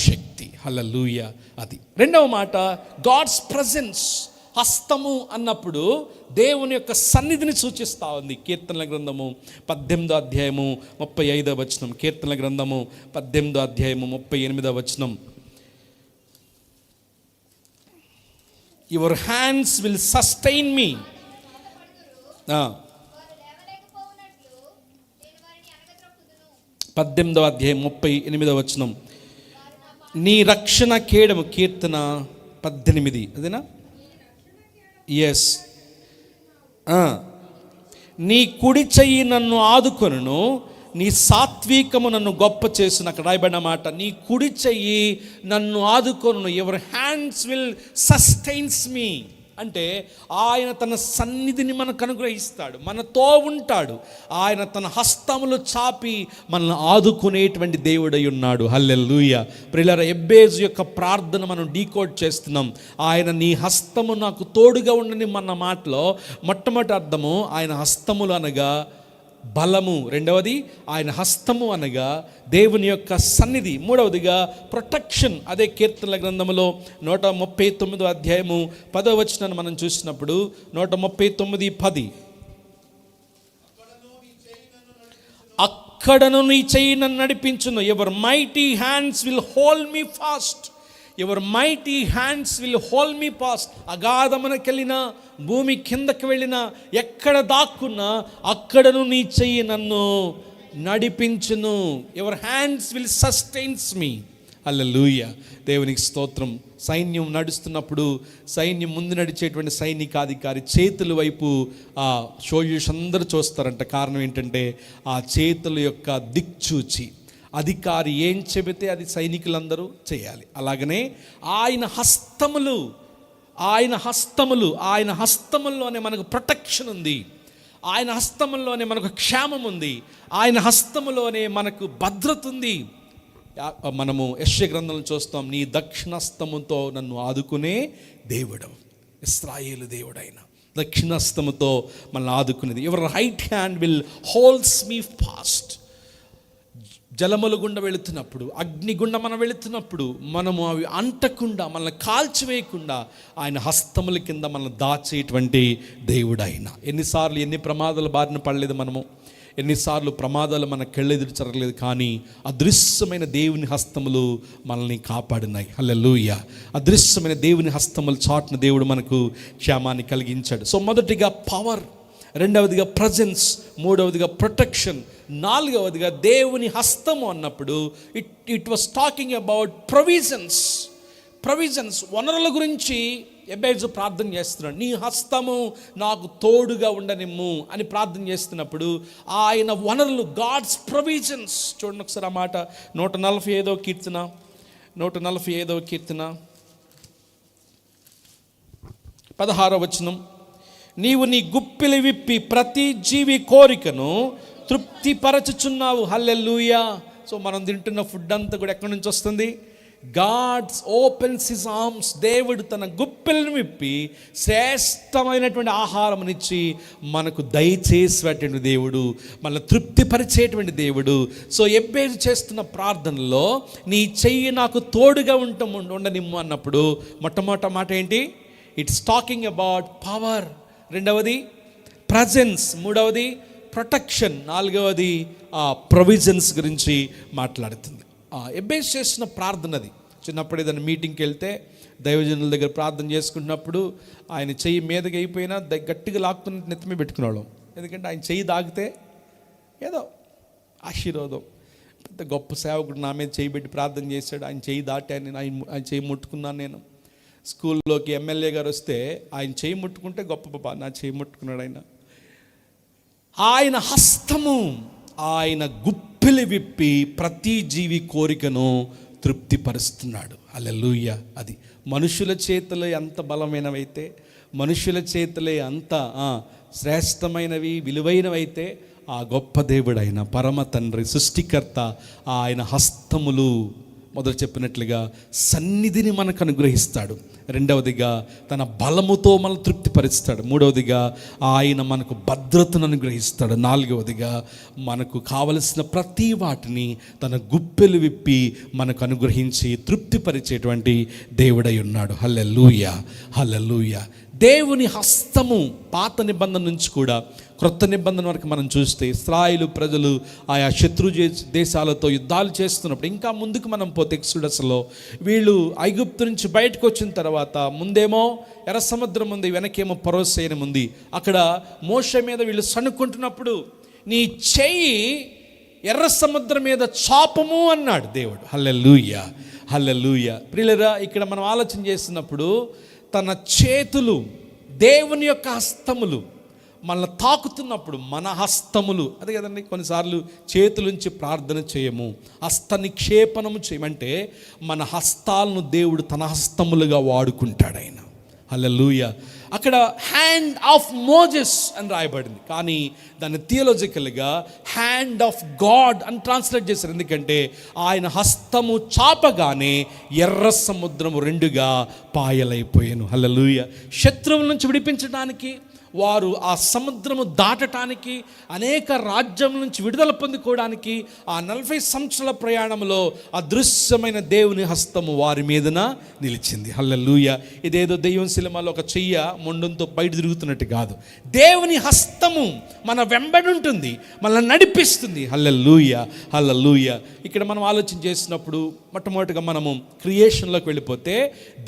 శక్తి. హల్లెలూయా. అది రెండవ మాట, గాడ్స్ ప్రజెన్స్. హస్తము అన్నప్పుడు దేవుని యొక్క సన్నిధిని సూచిస్తూ ఉంది. కీర్తనల గ్రంథము 18వ అధ్యాయము 35వ వచనం. కీర్తనల గ్రంథము 18వ అధ్యాయము 38వ వచనం. యువర్ హ్యాండ్స్ విల్ సస్టైన్ మీ. 18వ అధ్యాయం 38వ వచనం. నీ రక్షణ కేడము. కీర్తన 18, అదేనా? ఎస్. నీ కుడి చెయ్యి నన్ను ఆదుకొనును, నీ సాత్వికము నన్ను గొప్ప చేసును. అక్కడ రాయబడిన మాట, నీ కుడి చెయ్యి నన్ను ఆదుకొనును. యువర్ హ్యాండ్స్ విల్ సస్టైన్స్ మీ. అంటే ఆయన తన సన్నిధిని మనకు అనుగ్రహిస్తాడు, మనతో ఉంటాడు. ఆయన తన హస్తములు చాపి మనల్ని ఆదుకునేటువంటి దేవుడై ఉన్నాడు. హల్లెలూయా. ప్రియులారా, ఎబ్బేజు యొక్క ప్రార్థన మనం డీకోడ్ చేస్తున్నాం. ఆయన నీ హస్తము నాకు తోడుగా ఉండని మన మాటలో మొట్టమొదటి అర్థము ఆయన హస్తములు అనగా బలము, రెండవది ఆయన హస్తము అనగా దేవుని యొక్క సన్నిధి, మూడవదిగా ప్రొటెక్షన్. అదే కీర్తనల గ్రంథములో 139వ అధ్యాయము 10వ వచనాన్ని మనం చూసినప్పుడు 139:10, అక్కడను నీ చెయ్యి నన్ను నడిపించును. Your mighty hands will hold me fast. Your mighty hands will hold me fast. అగాధమునకు వెళ్ళినా, భూమి కిందకి వెళ్ళినా, ఎక్కడ దాక్కున్నా అక్కడను నీ చెయ్యి నన్ను నడిపించును. యువర్ హ్యాండ్స్ విల్ సస్టైన్స్ మీ. హల్లెలూయా. దేవునికి స్తోత్రం. సైన్యం నడుస్తున్నప్పుడు సైన్యం ముందు నడిచేటువంటి సైనికాధికారి చేతుల వైపు ఆ సోల్జర్స్ అందరూ చూస్తారంట. కారణం ఏంటంటే ఆ చేతుల యొక్క దిక్చూచి అధికారి ఏం చెబితే అది సైనికులందరూ చేయాలి. అలాగనే ఆయన హస్తములు, ఆయన హస్తముల్లోనే మనకు ప్రొటెక్షన్ ఉంది, ఆయన హస్తముల్లోనే మనకు క్షేమం ఉంది, ఆయన హస్తములోనే మనకు భద్రత ఉంది. మనము యెషయా గ్రంథంలో చూస్తాం, నీ దక్షిణస్తముతో నన్ను ఆదుకునే దేవుడు, ఇశ్రాయేలు దేవుడైన దక్షిణస్తముతో మనల్ని ఆదుకునేది. Your right hand will holds me fast. జలముల గుండా వెళుతున్నప్పుడు, అగ్ని గుండా మనం వెళుతున్నప్పుడు, మనము అవి అంటకుండా, మనల్ని కాల్చివేయకుండా ఆయన హస్తముల కింద మనల్ని దాచేటువంటి దేవుడు ఆయన. ఎన్నిసార్లు ఎన్ని ప్రమాదాల బారిన పడలేదు మనము, ఎన్నిసార్లు ప్రమాదాలు మన కళ్ళెదురు జరగలేదు, కానీ అదృశ్యమైన దేవుని హస్తములు మనల్ని కాపాడినాయి. హల్లెలూయా. అదృశ్యమైన దేవుని హస్తములు చాటున దేవుడు మనకు క్షేమాన్ని కలిగించాడు. సో మొదటిగా పవర్, రెండవదిగా ప్రజెన్స్, మూడవదిగా ప్రొటెక్షన్, నాలుగవదిగా దేవుని హస్తము అన్నప్పుడు it was talking about provisions. వనరుల గురించి ఎబేజు ప్రార్థన చేస్తున్నాడు. నీ హస్తము నాకు తోడుగా ఉండనిమ్ము అని ప్రార్థన చేస్తున్నప్పుడు ఆయన వనరులు, గాడ్స్ ప్రొవిజన్స్. చూడండి ఒకసారి ఆ మాట, 145వ కీర్తన 16వ వచనం. నీవు నీ గుప్పిలి విప్పి ప్రతి జీవి కోరికను తృప్తిపరచుచున్నావు. హల్లెలూయా. సో మనం తింటున్న ఫుడ్ అంతా కూడా ఎక్కడి నుంచి వస్తుంది? God's opens his arms. దేవుడు తన గుప్పిలను విప్పి శ్రేష్టమైనటువంటి ఆహారమునిచ్చి మనకు దయచేసేటువంటి దేవుడు, మనల్ని తృప్తిపరిచేటువంటి దేవుడు. సో ఎబ్బేజు చేస్తున్న ప్రార్థనలో నీ చెయ్యి నాకు తోడుగా ఉండనిమ్ము అన్నప్పుడు మొట్టమొదటి మాట ఏంటి? It's talking about power. రెండవది ప్రజెన్స్, మూడవది ప్రొటెక్షన్, నాలుగవది ప్రొవిజన్స్ గురించి మాట్లాడుతుంది. ఎబ్బేస్ చేసిన ప్రార్థన అది. చిన్నప్పుడు ఏదైనా మీటింగ్కి వెళ్తే దైవజనుల దగ్గర ప్రార్థన చేసుకున్నప్పుడు ఆయన చెయ్యి మీదకి అయిపోయినా గట్టిగా లాక్కుని నెత్తిమే పెట్టుకునేవాళ్ళం. ఎందుకంటే ఆయన చెయ్యి దాగితే ఏదో ఆశీర్వాదం. పెద్ద గొప్ప సేవకుడు నా మీద చెయ్యి పెట్టి ప్రార్థన చేశాడు, ఆయన చెయ్యి దాటాను నేను, ఆయన చెయ్యి ముట్టుకున్నాను. నేను స్కూల్లోకి ఎమ్మెల్యే గారు వస్తే ఆయన చెయ్యి ముట్టుకుంటే గొప్ప బాబా, నా చెయ్యి ముట్టుకున్నాడు ఆయన. ఆయన హస్తము, ఆయన గుప్పిలి విప్పి ప్రతి జీవి కోరికను తృప్తిపరుస్తున్నాడు. హల్లెలూయా. అది మనుషుల చేతులు ఎంత బలమైనవైతే, మనుషుల చేతులే అంత శ్రేష్టమైనవి, విలువైనవైతే, ఆ గొప్ప దేవుడైన పరమ తండ్రి, సృష్టికర్త, ఆయన హస్తములు మొదలు చెప్పినట్లుగా సన్నిధిని మనకు అనుగ్రహిస్తాడు. రెండవదిగా తన బలముతో మనల్ని తృప్తిపరుస్తాడు. మూడవదిగా ఆయన మనకు భద్రతను అనుగ్రహిస్తాడు. నాలుగవదిగా మనకు కావలసిన ప్రతి వాటిని తన గుప్పెలు విప్పి మనకు అనుగ్రహించి తృప్తిపరిచేటువంటి దేవుడై ఉన్నాడు. హల్లెలూయా, హల్లెలూయా. దేవుని హస్తము పాత నిబంధన నుంచి కూడా క్రొత్త నిబంధన వరకు మనం చూస్తే ఇశ్రాయేలు ప్రజలు ఆయా శత్రు దేశాలతో యుద్ధాలు చేస్తున్నప్పుడు, ఇంకా ముందుకు మనం పోతే ఎక్సోడస్లో వీళ్ళు ఐగుప్తు నుంచి బయటకు వచ్చిన తర్వాత ముందేమో ఎర్ర సముద్రం ఉంది, వెనకేమో ఫరో సైన్యం ఉంది. అక్కడ మోషే మీద వీళ్ళు సణుక్కుంటున్నప్పుడు నీ చెయ్యి ఎర్ర సముద్రం మీద చాపము అన్నాడు దేవుడు. హల్లెలూయా, హల్లెలూయా. ప్రియులారా, ఇక్కడ మనం ఆలోచన చేస్తున్నప్పుడు తన చేతులు, దేవుని యొక్క హస్తములు మనల్ని తాకుతున్నప్పుడు మన హస్తములు, అదే కదండి, కొన్నిసార్లు చేతులుంచి ప్రార్థన చేయము, హస్త నిక్షేపణము చేయమంటే మన హస్తాలను దేవుడు తన హస్తములుగా వాడుకుంటాడు ఆయన. హల్లెలూయా. అక్కడ హ్యాండ్ ఆఫ్ మోజెస్ అని రాయబడింది, కానీ దాన్ని థియాలజికల్గా హ్యాండ్ ఆఫ్ గాడ్ అని ట్రాన్స్లేట్ చేశారు. ఎందుకంటే ఆయన హస్తము చాపగానే ఎర్ర సముద్రము రెండుగా పాయలైపోయాను. హల్లెలూయా. శత్రువుల నుంచి విడిపించడానికి, వారు ఆ సముద్రము దాటడానికి, అనేక రాజ్యం నుంచి విడుదల పొందుకోవడానికి ఆ 40 సంవత్సరాల ప్రయాణంలో అదృశ్యమైన దేవుని హస్తము వారి మీదన నిలిచింది. హల్లెలూయా. ఇదేదో దెయ్యం సినిమాలో ఒక చెయ్య మొండంతో బయట తిరుగుతున్నట్టు కాదు, దేవుని హస్తము మన వెంబడి ఉంటుంది, మనల్ని నడిపిస్తుంది. హల్లెలూయా, హల్లెలూయా. ఇక్కడ మనం ఆలోచన చేసినప్పుడు మొట్టమొదటిగా మనము క్రియేషన్లోకి వెళ్ళిపోతే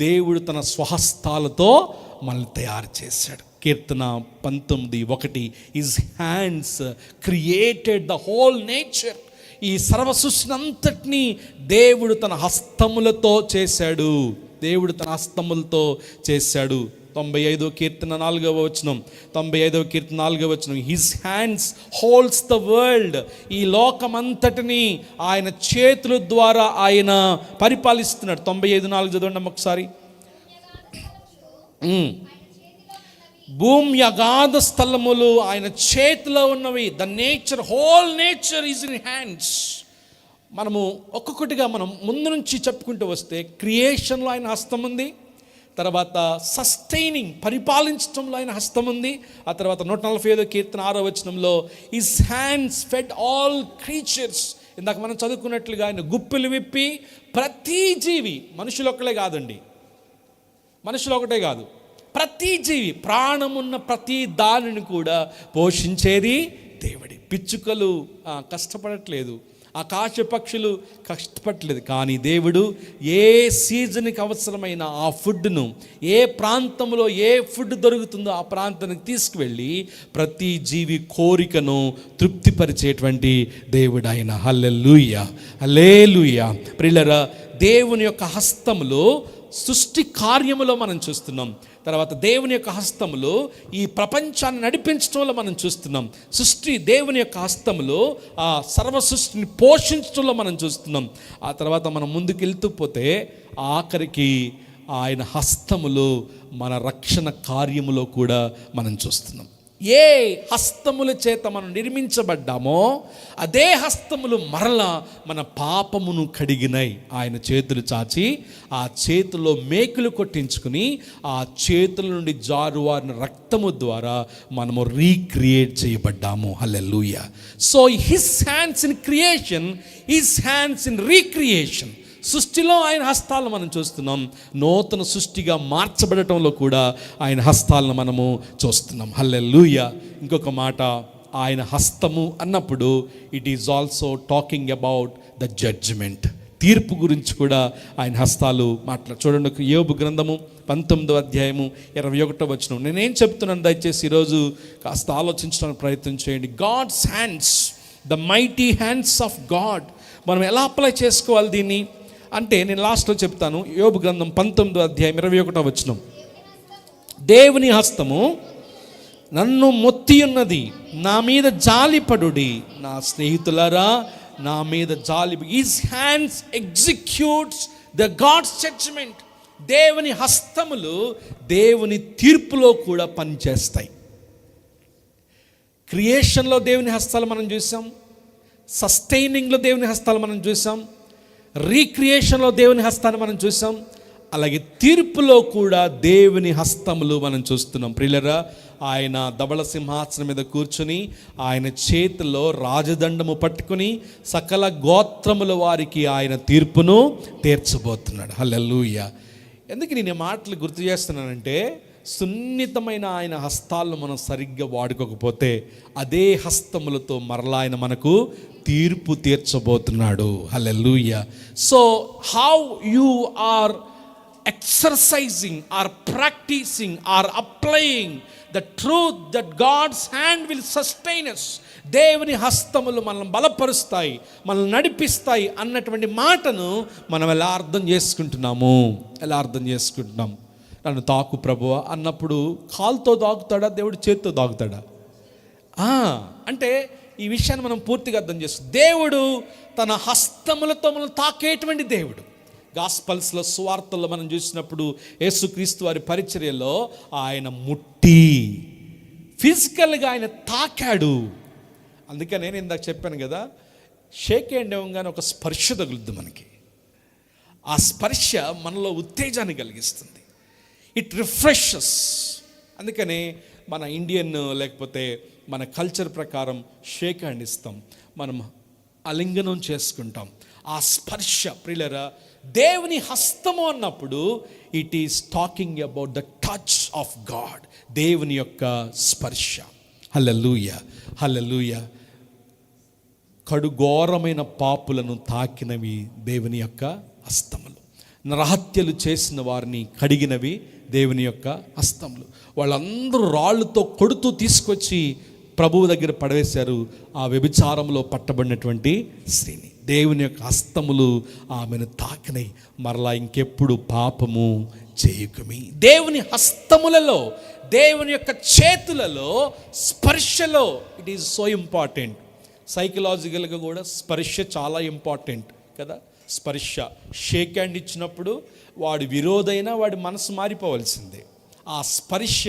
దేవుడు తన స్వహస్తాలతో మనల్ని తయారు చేశాడు. కీర్తన 19:1, his hands created the whole nature. ఈ సర్వసృష్టినంతటినీ దేవుడు తన హస్తములతో చేశాడు. దేవుడు తన హస్తములతో చేశాడు. 95వ కీర్తన 4వ వచనం, 95వ కీర్తన 4వ వచనం, his hands holds the world. ఈ లోకమంతటిని ఆయన చేతుల ద్వారా ఆయన పరిపాలిస్తున్నాడు. 95:4 చదవండి ఒకసారి. భూమి అగాధ స్థలములు ఆయన చేతిలో ఉన్నవి. The nature, whole nature is in hands. మనము ఒక్కొక్కటిగా మనం ముందు నుంచి చెప్పుకుంటూ వస్తే క్రియేషన్లో ఆయన హస్తం ఉంది, తర్వాత సస్టైనింగ్, పరిపాలించడంలో ఆయన హస్తం ఉంది, ఆ తర్వాత 145 కీర్తన 6వ వచనంలో his hands fed all creatures. ఇందాక మనం చదువుకున్నట్లుగా ఆయన గుప్పిలు విప్పి ప్రతి జీవి, మనుషులు ఒక్కలే కాదండి, మనుషులు ఒకటే కాదు, ప్రతి జీవి, ప్రాణమున్న ప్రతి దానిని కూడా పోషించేది దేవుడి. పిచ్చుకలు కష్టపడట్లేదు, ఆకాశ పక్షులు కష్టపడలేదు, కానీ దేవుడు ఏ సీజన్కి అవసరమైన ఆ ఫుడ్ను, ఏ ప్రాంతంలో ఏ ఫుడ్ దొరుకుతుందో ఆ ప్రాంతానికి తీసుకువెళ్ళి ప్రతి జీవి కోరికను తృప్తిపరిచేటువంటి దేవుడు ఆయన. హల్లెలూయా, హల్లెలూయా. ప్రియులారా, దేవుని యొక్క హస్తములో సృష్టి కార్యములో మనం చూస్తున్నాం. తర్వాత దేవుని యొక్క హస్తములో ఈ ప్రపంచాన్ని నడిపించడంలో మనం చూస్తున్నాం. సృష్టి దేవుని యొక్క హస్తములో ఆ సర్వ సృష్టిని పోషించడంలో మనం చూస్తున్నాం. ఆ తర్వాత మనం ముందుకు వెళ్తూ పోతే ఆఖరికి ఆయన హస్తములో మన రక్షణ కార్యములో కూడా మనం చూస్తున్నాం. ఏ హస్తముల చేత మనం నిర్మించబడ్డామో అదే హస్తములు మరలా మన పాపమును కడిగినాయి. ఆయన చేతులు చాచి ఆ చేతుల్లో మేకులు కొట్టించుకుని ఆ చేతుల నుండి జారువారిన రక్తము ద్వారా మనము రీక్రియేట్ చేయబడ్డాము. Hallelujah. So his hands in creation, his hands in recreation. సృష్టిలో ఆయన హస్తాలను మనం చూస్తున్నాం, నూతన సృష్టిగా మార్చబడటంలో కూడా ఆయన హస్తాలను మనము చూస్తున్నాం. హల్లెలూయా. ఇంకొక మాట, ఆయన హస్తము అన్నప్పుడు it is also talking about the judgement, తీర్పు గురించి కూడా ఆయన హస్తాలు చూడండి. యోబు గ్రంథము 19వ అధ్యాయము 21వ వచనం. నేనేం చెప్తున్నాను దయచేసి ఈరోజు కాస్త ఆలోచించడానికి ప్రయత్నం చేయండి. God's hands, the mighty hands of God. మనం ఎలా అప్లై చేసుకోవాలి దీన్ని అంటే నేను లాస్ట్లో చెప్తాను. యోబు గ్రంథం 19వ అధ్యాయం 21వ వచనం. దేవుని హస్తము నన్ను మొత్తి ఉన్నది, నా మీద జాలిపడుడి నా స్నేహితులారా, నా మీద జాలి. His hands executes the God's judgement. దేవుని హస్తములు దేవుని తీర్పులో కూడా పనిచేస్తాయి. క్రియేషన్లో దేవుని హస్తాలు మనం చూసాం, సస్టైనింగ్లో దేవుని హస్తాలు మనం చూసాం, రీక్రియేషన్లో దేవుని హస్తాన్ని మనం చూసాం, అలాగే తీర్పులో కూడా దేవుని హస్తములు మనం చూస్తున్నాం. ప్రియులరా, ఆయన ధవళ సింహాసనం మీద కూర్చుని ఆయన చేతిలో రాజదండము పట్టుకుని సకల గోత్రముల వారికి ఆయన తీర్పును తీర్చబోతున్నాడు. హల్లెలూయా. ఎందుకు నేను మాటలు గుర్తు చేస్తున్నానంటే, సున్నితమైన ఆయన హస్తాలను మనం సరిగ్గా వాడుకోకపోతే అదే హస్తములతో మరలా ఆయన మనకు తీర్పు తీర్చబోతున్నాడు. Hallelujah. So how you are exercising or practising or applying the truth that God's hand will sustain us. దేవుని హస్తములు మనల్ని బలపరుస్తాయి, మనల్ని నడిపిస్తాయి అన్నటువంటి మాటను మనం ఎలా అర్థం చేసుకుంటున్నాం. నన్ను తాకు ప్రభువా అన్నప్పుడు కాలుతో తాకుతాడా దేవుడు, చేతితో తాకుతాడా? అంటే ఈ విషయాన్ని మనం పూర్తిగా అర్థం చేస్తాం. దేవుడు తన హస్తములతో మనం తాకేటువంటి దేవుడు. గాస్పల్స్లో సువార్తల్లో మనం చూసినప్పుడు యేసుక్రీస్తు వారి పరిచర్యలో ఆయన ముట్టి ఫిజికల్గా ఆయన తాకాడు. అందుకే నేను ఇందాక చెప్పాను కదా, షేక్ హ్యాండ్ ఇవ్వగానే ఒక స్పర్శ తగులుద్ది మనకి. ఆ స్పర్శ మనలో ఉత్తేజాన్ని కలిగిస్తుంది. It refreshes. అందుకనే మన ఇండియన్ లేకపోతే మన కల్చర్ ప్రకారం షేక్ హ్యాండ్ ఇస్తాం, మనం ఆలింగనం చేసుకుంటాం. ఆ స్పర్శ ప్రియులరా, దేవుని హస్తము అన్నప్పుడు it is talking about the touch of God, దేవుని యొక్క స్పర్శ. హల్లెలూయా, హల్లెలూయా. కడుఘోరమైన పాపులను తాకినవి దేవుని యొక్క హస్తములు. నరహత్యలు చేసిన వారిని కడిగినవి దేవుని యొక్క హస్తములు. వాళ్ళందరూ రాళ్ళతో కొడుతూ తీసుకొచ్చి ప్రభువు దగ్గర పడవేశారు ఆ వ్యభిచారంలో పట్టబడినటువంటి స్త్రీని. దేవుని యొక్క హస్తములు ఆమెను తాకినాయి. మరలా ఇంకెప్పుడు పాపము చేయకుమి. దేవుని హస్తములలో, దేవుని యొక్క చేతులలో, స్పర్శలో ఇట్ ఈజ్ సో ఇంపార్టెంట్. సైకలాజికల్గా కూడా స్పర్శ చాలా ఇంపార్టెంట్ కదా. స్పర్శ, షేక్ హ్యాండ్ ఇచ్చినప్పుడు వాడి విరోధైనా వాడి మనసు మారిపోవలసిందే. ఆ స్పర్శ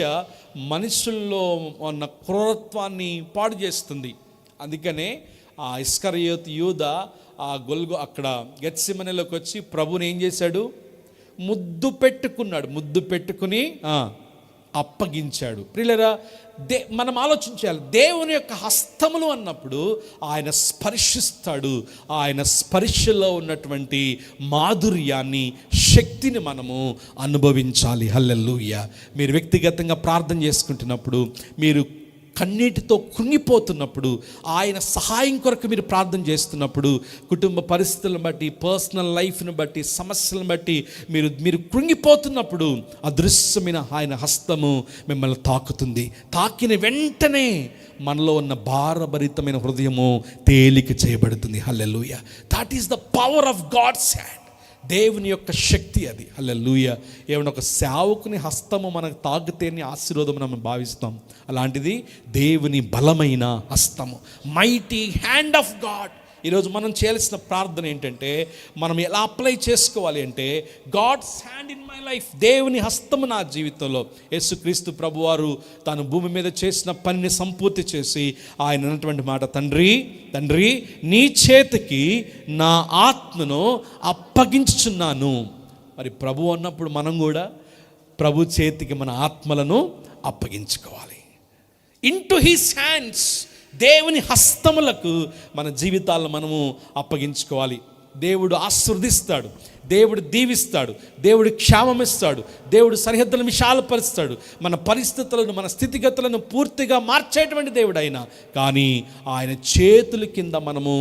మనుషుల్లో ఉన్న క్రూరత్వాన్ని పాడు చేస్తుంది. అందుకనే ఆ ఇస్కరియోతు యూదా ఆ అక్కడ గెత్సెమనేలోకి వచ్చి ప్రభుని ఏం చేశాడు? ముద్దు పెట్టుకుని అప్పగించాడు. ప్రియులారా, మనం ఆలోచించాలి. దేవుని యొక్క హస్తములు అన్నప్పుడు ఆయన స్పర్శిస్తాడు. ఆయన స్పర్శలో ఉన్నటువంటి మాధుర్యాన్ని, శక్తిని మనము అనుభవించాలి. హల్లెలూయా. మీరు వ్యక్తిగతంగా ప్రార్థన చేసుకుంటున్నప్పుడు, మీరు కన్నీటితో కృంగిపోతున్నప్పుడు, ఆయన సహాయం కొరకు మీరు ప్రార్థన చేస్తున్నప్పుడు, కుటుంబ పరిస్థితులను బట్టి, పర్సనల్ లైఫ్ను బట్టి, సమస్యలను బట్టి మీరు కృంగిపోతున్నప్పుడు అదృశ్యమైన ఆయన హస్తము మిమ్మల్ని తాకుతుంది. తాకిన వెంటనే మనలో ఉన్న భారభరితమైన హృదయము తేలిక చేయబడుతుంది. Hallelujah. That is the power of God's hand. దేవుని యొక్క శక్తి అది. హల్లెలూయా. ఏమైనా ఒక సేవకుని హస్తము మనకు తాకితేనే ఆశీర్వాదం మనం భావిస్తాం. అలాంటిది దేవుని బలమైన హస్తము, మైటీ హ్యాండ్ ఆఫ్ గాడ్. ఈరోజు మనం చేయాల్సిన ప్రార్థన ఏంటంటే, మనం ఎలా అప్లై చేసుకోవాలి అంటే, God's hand in my life. దేవుని హస్తము నా జీవితంలో. యేసుక్రీస్తు ప్రభువారు తాను భూమి మీద చేసిన పనిని సంపూర్తి చేసి ఆయన అన్నటువంటి మాట, తండ్రి నీ చేతికి నా ఆత్మను అప్పగించుచున్నాను. మరి ప్రభు అన్నప్పుడు మనం కూడా ప్రభు చేతికి మన ఆత్మలను అప్పగించుకోవాలి. Into his hands. దేవుని హస్తములకు మన జీవితాలను మనము అప్పగించుకోవాలి. దేవుడు ఆశీర్వదిస్తాడు, దేవుడు దీవిస్తాడు, దేవుడు క్షేమమిస్తాడు, దేవుడు సరిహద్దులను విశాలపరుస్తాడు. మన పరిస్థితులను, మన స్థితిగతులను పూర్తిగా మార్చేటువంటి దేవుడు అయినా, కానీ ఆయన చేతుల కింద మనము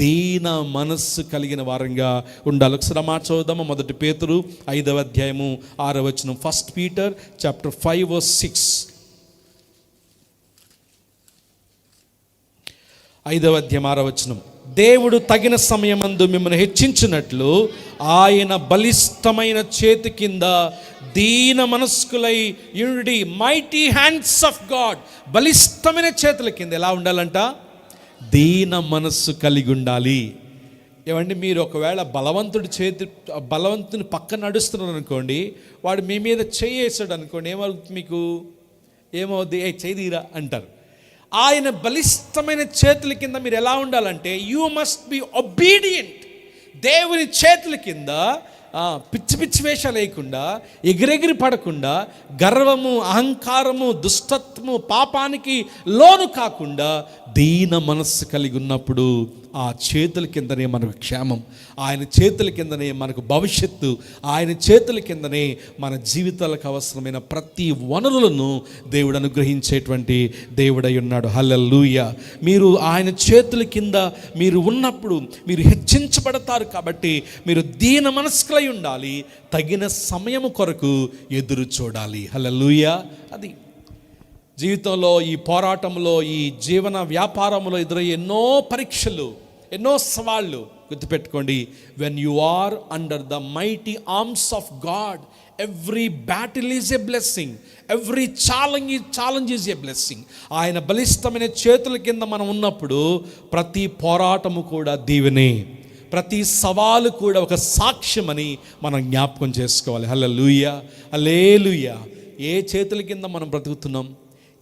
దీన మనస్సు కలిగిన వారంగా ఉండాలి. ఒకసారి మాట చదువుదాము. 1 పేతురు 5వ అధ్యాయము 6వ వచనం. 1 Peter chapter 5 verse 6. 5వ అధ్యాయం 6వ వచనం. దేవుడు తగిన సమయమందు మిమ్మల్ని హెచ్చించినట్లు ఆయన బలిష్టమైన చేతి కింద దీన మనస్కులై unity, mighty hands of God. బలిష్టమైన చేతుల కింద ఎలా ఉండాలంట? దీన మనస్సు కలిగి ఉండాలి. ఏమండి, మీరు ఒకవేళ బలవంతుని పక్కన నడుస్తున్నారు అనుకోండి, వాడు మీ మీద చేయేసాడు అనుకోండి, ఏమవుతుంది? మీకు ఏమవుద్ది? చేదిరా అంటారు. ఆయన బలిష్టమైన చేతుల కింద మీరు ఎలా ఉండాలంటే, యూ మస్ట్ బి ఒబీడియంట్. దేవుని చేతుల కింద పిచ్చి పిచ్చి వేషాలు లేకుండా, ఎగిరెగిరి పడకుండా, గర్వము, అహంకారము, దుష్టత్వము, పాపానికి లోను కాకుండా దీన మనస్సు కలిగి ఉన్నప్పుడు ఆ చేతుల కిందనే మనకు క్షేమం, ఆయన చేతుల కిందనే మనకు భవిష్యత్తు, ఆయన చేతుల కిందనే మన జీవితాలకు అవసరమైన ప్రతి వనరులను దేవుడు అనుగ్రహించేటువంటి దేవుడై ఉన్నాడు. హల్లెలూయా. మీరు ఆయన చేతుల కింద మీరు ఉన్నప్పుడు మీరు హెచ్చించబడతారు. కాబట్టి మీరు దీన మనస్కులై ఉండాలి. తగిన సమయము కొరకు ఎదురు చూడాలి. హల్లెలూయా. అది జీవితంలో, ఈ పోరాటంలో, ఈ జీవన వ్యాపారంలో ఎదురయ్యే ఎన్నో పరీక్షలు, ఎన్నో సవాళ్ళు. గుర్తుపెట్టుకోండి, when you are under the mighty arms of God, every battle is a blessing, every challenge is a blessing. ఆయన బలిష్టమైన చేతుల కింద మనం ఉన్నప్పుడు ప్రతి పోరాటము కూడా దీవెనే, ప్రతి సవాలు కూడా ఒక సాక్ష్యమని మనం జ్ఞాపకం చేసుకోవాలి. హల్లెలూయా, హల్లెలూయా. ఏ చేతుల కింద మనం బ్రతుకుతున్నాం,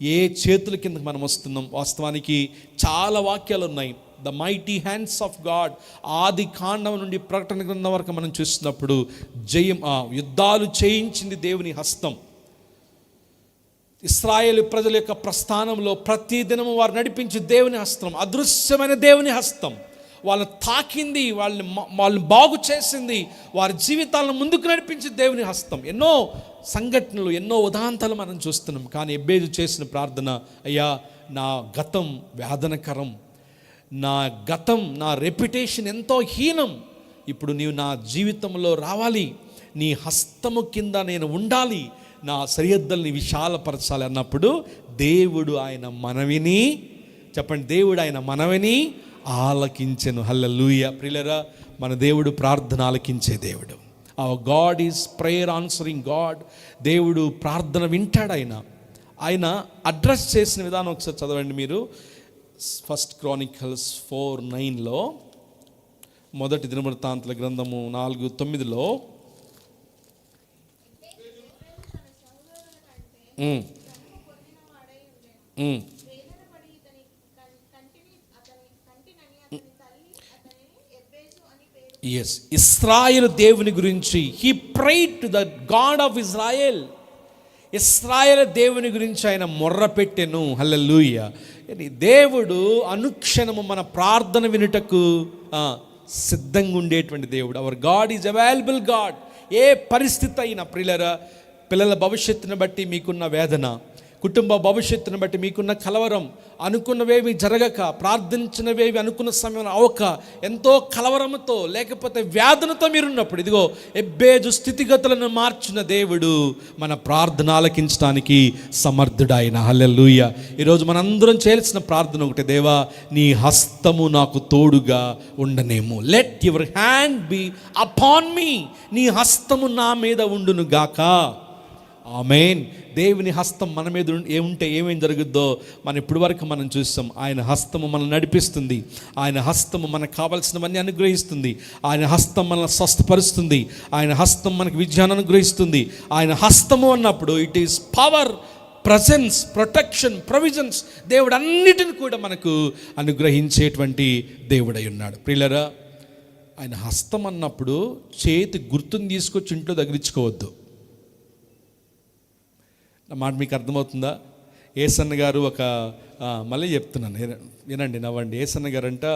ఏ చేతుల కింద మనం వస్తున్నాం? వాస్తవానికి చాలా వాక్యాలు ఉన్నాయి. The mighty hands of God. ఆది కాండం నుండి ప్రకటన గ్రంథం వరకు మనం చూసినప్పుడు యుద్ధాలు చేయించింది దేవుని హస్తం. ఇశ్రాయేలు ప్రజల యొక్క ప్రస్థానంలో ప్రతి దినము వారు నడిపించి దేవుని హస్తం, అదృశ్యమైన దేవుని హస్తం వాళ్ళని తాకింది, వాళ్ళని బాగు చేసింది, వారి జీవితాలను ముందుకు నడిపించి దేవుని హస్తం. ఎన్నో సంఘటనలు, ఎన్నో ఉదాంతాలు మనం చూస్తున్నాం. కానీ ఎబ్బేజు చేసిన ప్రార్థన, అయ్యా నా గతం వేదనకరం, నా గతం, నా రెప్యుటేషన్ ఎంతో హీనం, ఇప్పుడు నీవు నా జీవితంలో రావాలి, నీ హస్తము కింద నేను ఉండాలి, నా సరిహద్దుల్ని విశాలపరచాలి అన్నప్పుడు దేవుడు ఆయన మనవిని, చెప్పండి, దేవుడు ఆయన మనవిని ఆలకించెను. హల్లెలూయా. ప్రియులారా, మన దేవుడు ప్రార్థన ఆలకించే దేవుడు. Our God is prayer answering God. దేవుడు ప్రార్థన వింటాడు. ఆయన అడ్రస్ చేసిన విధానం ఒకసారి చదవండి మీరు. 1 Chronicles 4:9 మొదటి దినవృత్తాంతుల గ్రంథము 4:9 ఉమ్, ఉమ్. ఎస్, ఇశ్రాయేలు దేవుని గురించి he pride to the God of Israel. ఇశ్రాయేలు దేవుని గురించి ఆయన మొర్ర పెట్టెను. హల్లెలూయా. దేవుడు అనుక్షణము మన ప్రార్థన వినుటకు సిద్ధంగా ఉండేటువంటి దేవుడు. Our God is available God. ఏ పరిస్థితి అయినా పిల్లల భవిష్యత్తును బట్టి మీకున్న వేదన, కుటుంబ భవిష్యత్తును బట్టి మీకున్న కలవరం, అనుకున్నవేవి జరగక, ప్రార్థించినవేవి అనుకున్న సమయం అవక, ఎంతో కలవరంతో లేకపోతే వేదనతో మీరున్నప్పుడు, ఇదిగో ఎబ్బేజు స్థితిగతులను మార్చిన దేవుడు మన ప్రార్థన ఆలకించడానికి సమర్థుడాయన. హల్లెలూయా. ఈరోజు మనందరం చేయాల్సిన ప్రార్థన ఒకటే, దేవా నీ హస్తము నాకు తోడుగా ఉండనేమో. Let your hand be upon me. నీ హస్తము నా మీద ఉండును గాక. ఆమేన్. దేవుని హస్తం మన మీద ఏముంటే ఏమేం జరుగుద్దో మనం ఇప్పటి వరకు మనం చూస్తాం. ఆయన హస్తము మనల్ని నడిపిస్తుంది. ఆయన హస్తము మనకు కావాల్సినవన్నీ అనుగ్రహిస్తుంది. ఆయన హస్తం మనల్ని స్వస్థపరుస్తుంది. ఆయన హస్తం మనకు విజయాన్ని అనుగ్రహిస్తుంది. ఆయన హస్తము అన్నప్పుడు it is power, presence, protection, provisions. దేవుడు అన్నిటిని కూడా మనకు అనుగ్రహించేటువంటి దేవుడై ఉన్నాడు. ప్రియులరా, ఆయన హస్తం అన్నప్పుడు చేతి గుర్తుని తీసుకొచ్చి ఇంట్లో తగిలించుకోవద్దు. నా మాట మీకు అర్థమవుతుందా? ఏసన్న గారు మళ్ళీ చెప్తున్నాను, వినండి, నవ్వండి. ఏసన్న గారు అంట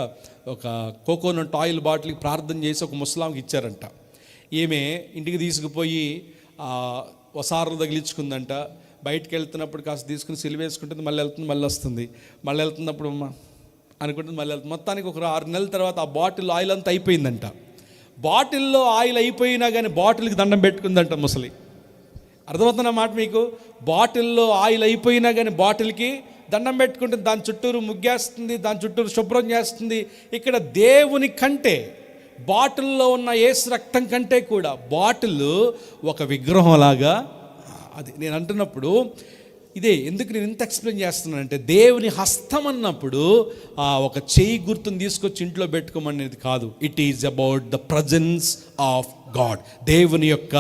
ఒక కోకోనట్ ఆయిల్ బాటిల్కి ప్రార్థన చేసి ఒక ముసలాంకి ఇచ్చారంట. ఈమె ఇంటికి తీసుకుపోయి వసారులు తగిలించుకుందంట. బయటకు వెళ్తున్నప్పుడు కాస్త తీసుకుని సిలివేసుకుంటుంది, మళ్ళీ వెళ్తుంది, మళ్ళీ వస్తుంది, మళ్ళీ వెళ్తున్నప్పుడు అనుకుంటుంది, మళ్ళీ వెళ్తుంది. మొత్తానికి ఒక 6 నెలల తర్వాత ఆ బాటిల్ ఆయిల్ అంతా అయిపోయిందంట. బాటిల్లో ఆయిల్ అయిపోయినా కానీ బాటిల్కి దండం పెట్టుకుందంట ముసలి. అర్థమవుతున్న మాట మీకు? బాటిల్లో ఆయిల్ అయిపోయినా కానీ బాటిల్కి దండం పెట్టుకుంటుంది, దాని చుట్టూరు ముగ్గేస్తుంది, దాని చుట్టూరు శుభ్రం చేస్తుంది. ఇక్కడ దేవుని కంటే, బాటిల్లో ఉన్న యేసు రక్తం కంటే కూడా బాటిల్ ఒక విగ్రహంలాగా. అది నేను అంటున్నప్పుడు ఇదే ఎందుకు నేను ఇంత ఎక్స్ప్లెయిన్ చేస్తున్నానంటే, దేవుని హస్తం అన్నప్పుడు ఒక చెయ్యి గుర్తుని తీసుకొచ్చి ఇంట్లో పెట్టుకోమనేది కాదు. It is about the presence of God. దేవుని యొక్క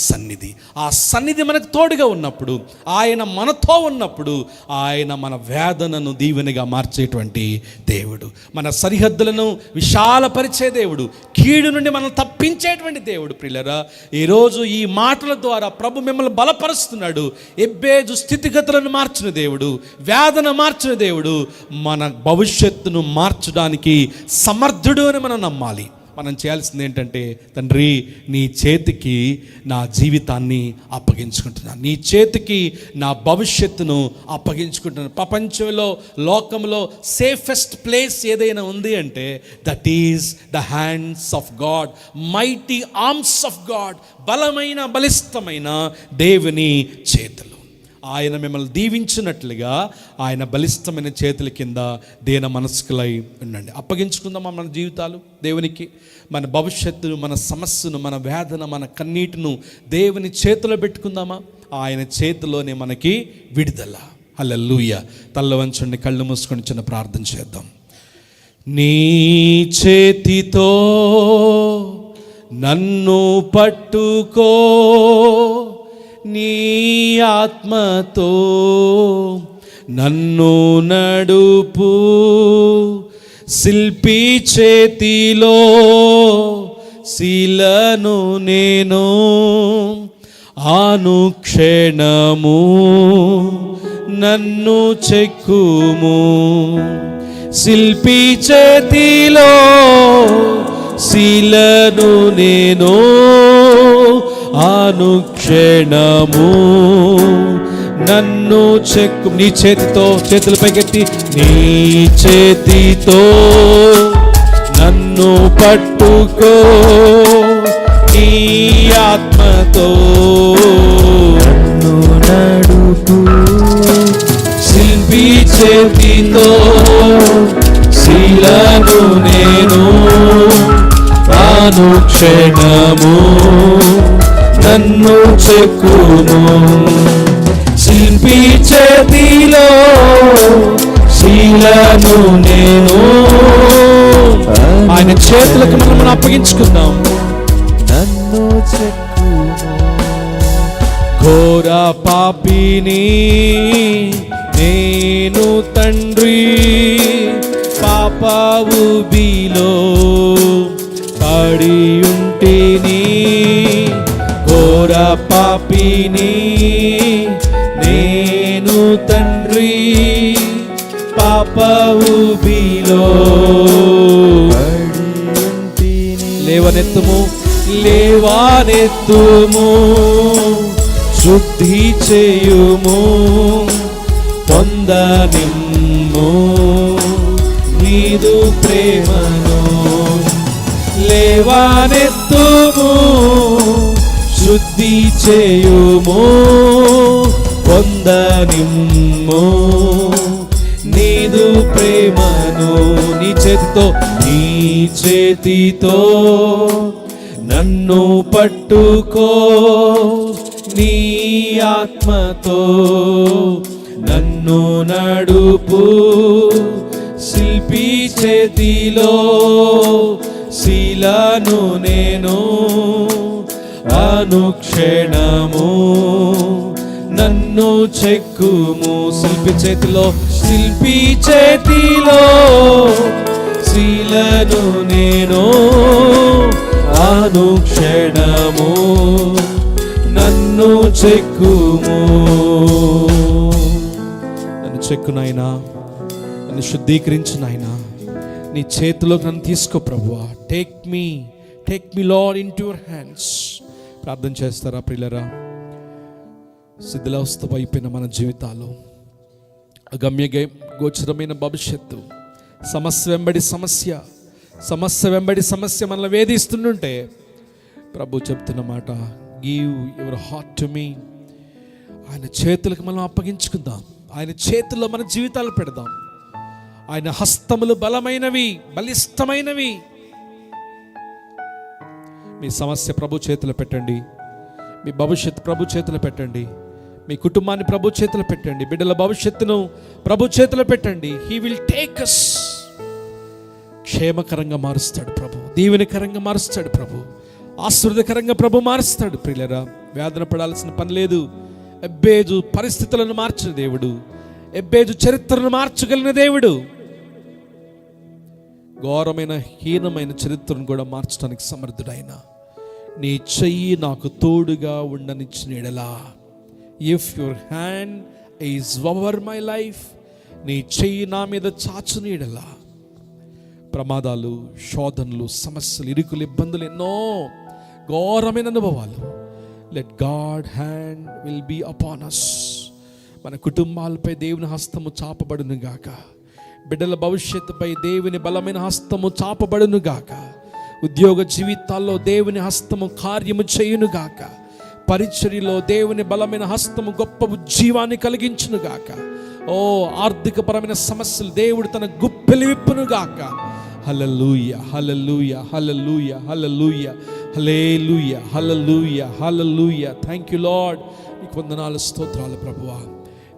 సన్నిధి. ఆ సన్నిధి మనకు తోడుగా ఉన్నప్పుడు, ఆయన మనతో ఉన్నప్పుడు, ఆయన మన వేదనను దీవెనగా మార్చేటువంటి దేవుడు, మన సరిహద్దులను విశాలపరిచే దేవుడు, కీడు నుండి మనం తప్పించేటువంటి దేవుడు. ప్రియులరా, ఈరోజు ఈ మాటల ద్వారా ప్రభు మిమ్మల్ని బలపరుస్తున్నాడు. ఎబ్బేజు స్థితిగతులను మార్చిన దేవుడు, వేదన మార్చిన దేవుడు, మన భవిష్యత్తును మార్చడానికి సమర్థుడు అని మనం నమ్మాలి. మనం చేయాల్సింది ఏంటంటే, తండ్రి నీ చేతికి నా జీవితాన్ని అప్పగించుకుంటున్నాను, నీ చేతికి నా భవిష్యత్తును అప్పగించుకుంటున్నాను. ప్రపంచంలో, లోకంలో సేఫెస్ట్ ప్లేస్ ఏదైనా ఉంది అంటే that is the hands of God, mighty arms of God. బలమైన, బలిష్టమైన దేవుని చేతులు. ఆయన మిమ్మల్ని దీవించినట్లుగా ఆయన బలిష్టమైన చేతుల కింద దేన మనస్కులై ఉండండి. అప్పగించుకుందామా మన జీవితాలు దేవునికి? మన భవిష్యత్తును, మన సమస్యను, మన వేదన, మన కన్నీటిను దేవుని చేతిలో పెట్టుకుందామా? ఆయన చేతిలోనే మనకి విడుదల. హల్లెలూయా. తల్ల వంచండి, కళ్ళు మూసుకొని చిన్న ప్రార్థన చేద్దాం. నీ చేతితో నన్ను పట్టుకో, నీ ఆత్మతో నన్ను నడుపు, శిల్పి చేతిలో శిలను నేను, అనుక్షణము నన్ను చెక్కుము. శిల్పి చేతిలో శిలను నేను, అనుక్షణము నన్ను చెక్కు. నీ చేతితో, చేతుల పైకెత్తి, నీ చేతితో నన్ను పట్టుకో, నీ ఆత్మతో నన్ను నడుపు. శిల్పి చేతితో శిలను నేను, అనుక్షణము నన్ను చెక్కుము. శిల్పి చేతిలో శిలను నేను, ఆయన చేతులకు మనం అప్పగించుకుందాం. నన్ను చెక్కుము. ఘోర పాపిని నేను తండ్రి, పాప ఊబిలో పడియుంటిని. ఘోర పాపిని నేను తండ్రి, పాప ఊబిలో లేవనెత్తుము, లేవనెత్తుము, శుద్ధి చేయుము, పొందనిమ్ము నీదు ప్రేమను. లేవనెత్తుము, శుద్ధి చేయుము, పొందనిమ్ము నీదు ప్రేమను. నీ చేతితో నన్ను పట్టుకో, నీ ఆత్మతో నన్ను నడుపు. శిల్పి చేతిలో శీలను నేను, అనుక్షణము నన్ను చెక్కుము. శిల్పి చేతిలో శీలను నేను, అనుక్షణము నన్ను చెక్కుము. నన్ను చెక్కు నాయనా, నన్ను శుద్ధీకరించు నాయనా. నీ చేతిలోకి నన్ను తీసుకో ప్రభువా. Take me lord in to your hands. ప్రార్థన చేస్తారా ప్రియులరా? శిథిలావస్థ అయిపోయిన మన జీవితాలు, అగమ్య గోచరమైన భవిష్యత్తు, సమస్య వెంబడి సమస్య మనల్ని వేధిస్తుంటే ప్రభు చెప్తున్న మాట, give your heart to me. ఆయన చేతులకు మనం అప్పగించుకుందాం. ఆయన చేతుల్లో మన జీవితాలు పెడదాం. ఆయన హస్తములు బలమైనవి, బలిష్టమైనవి. మీ సమస్య ప్రభు చేతిలో పెట్టండి. మీ భవిష్యత్తు ప్రభు చేతిలో పెట్టండి. మీ కుటుంబాన్ని ప్రభు చేతిలో పెట్టండి. బిడ్డల భవిష్యత్తును ప్రభు చేతిలో పెట్టండి. He will take us. క్షేమకరంగా మారుస్తాడు ప్రభు, దీవెనకరంగా మారుస్తాడు ప్రభు, ఆశీర్వాదకరంగా ప్రభు మారుస్తాడు. ప్రియులరా, వేదన పడాల్సిన పని లేదు. ఎబ్బేజు పరిస్థితులను మార్చిన దేవుడు, ఎబ్బేజు చరిత్రను మార్చగలిగిన దేవుడు, ఘోరమైన హీనమైన చరిత్రను కూడా మార్చడానికి సమర్థుడైన నీ చెయ్యి నాకు తోడుగా ఉండనిచ్చిన ఎడలా, if your hand is over my life, నీ చెయ్యి నా మీద చాచుని ఎడలా, ప్రమాదాలు, శోధనలు, సమస్యలు, ఇరుకులు, ఇబ్బందులు, ఎన్నో ఘోరమైన అనుభవాలు, let God hand will be upon us. మన కుటుంబాలపై దేవుని హస్తము చాపబడును గాక. బిడ్డల భవిష్యత్తుపై దేవుని బలమైన హస్తము చాపబడును గాక. ఉద్యోగ జీవితాల్లో దేవుని హస్తము కార్యము చేయును గాక. పరిచర్యలో దేవుని బలమైన హస్తము గొప్ప ఉజ్జీవాన్ని కలిగించును గాక. ఓ ఆర్థికపరమైన సమస్యలు దేవుడు తన గుప్పెలు విప్పును గాక. Hallelujah, hallelujah, hallelujah, hallelujah, hallelujah, hallelujah, hallelujah. Thank you Lord. నీకు వందనాలు, స్తోత్రాలు ప్రభువా.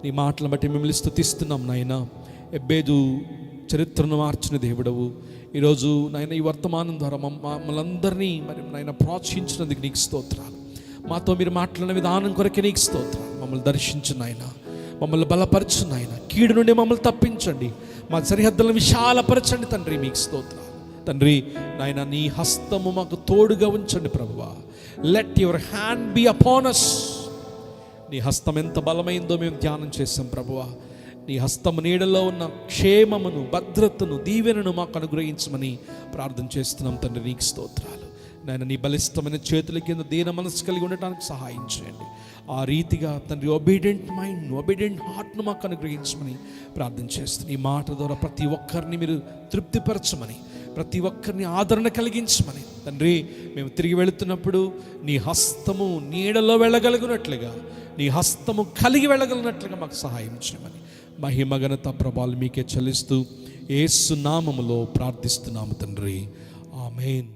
నీ మాటలను బట్టి మిమ్మల్ని స్తుతిస్తున్నాం నాయనా. ఎబ్బేజు చరిత్రను మార్చిన దేవుడవు. ఈరోజు నాయన ఈ వర్తమానం ద్వారా మమ్మల్ని అందరినీ మరి నాయన ప్రోత్సహించినందుకు నీకు స్తోత్రాలు. మాతో మీరు మాట్లాడిన విధానం కొరకే నీకు స్తోత్రాలు. మమ్మల్ని దర్శించు నాయన, మమ్మల్ని బలపరచు నాయన, కీడు నుండి మమ్మల్ని తప్పించండి, మా సరిహద్దులను విశాలపరచండి తండ్రి. మీకు స్తోత్రాలు తండ్రి. నాయన నీ హస్తము మాకు తోడుగా ఉంచండి ప్రభువా. Let your hand be upon us. నీ హస్తం ఎంత బలమైందో మేము ధ్యానం చేసాం ప్రభువా. నీ హస్తము నీడలో ఉన్న క్షేమమును, భద్రతను, దీవెనను మాకు అనుగ్రహించమని ప్రార్థన చేస్తున్నాం తండ్రి. నీకు స్తోత్రాలు నాయన. నీ బలిష్టమైన చేతుల కింద దీన మనసు కలిగి ఉండటానికి సహాయం చేయండి. ఆ రీతిగా తండ్రి ఒబీడియంట్ మైండ్, ఒబీడియంట్ హార్ట్ను మాకు అనుగ్రహించమని ప్రార్థన చేస్తుంది. ఈ మాట ద్వారా ప్రతి ఒక్కరిని మీరు తృప్తిపరచమని, ప్రతి ఒక్కరిని ఆదరణ కలిగించమని తండ్రి. మేము తిరిగి వెళుతున్నప్పుడు నీ హస్తము నీడలో వెళ్ళగలిగినట్లుగా, నీ హస్తము కలిగి వెళ్ళగలిగినట్లుగా మాకు సహాయం చేయమని మహిమ ఘనత ప్రభావాలు మీకే చెల్లిస్తూ యేసు నామములో ప్రార్థిస్తున్నాము తండ్రి. ఆమేన్.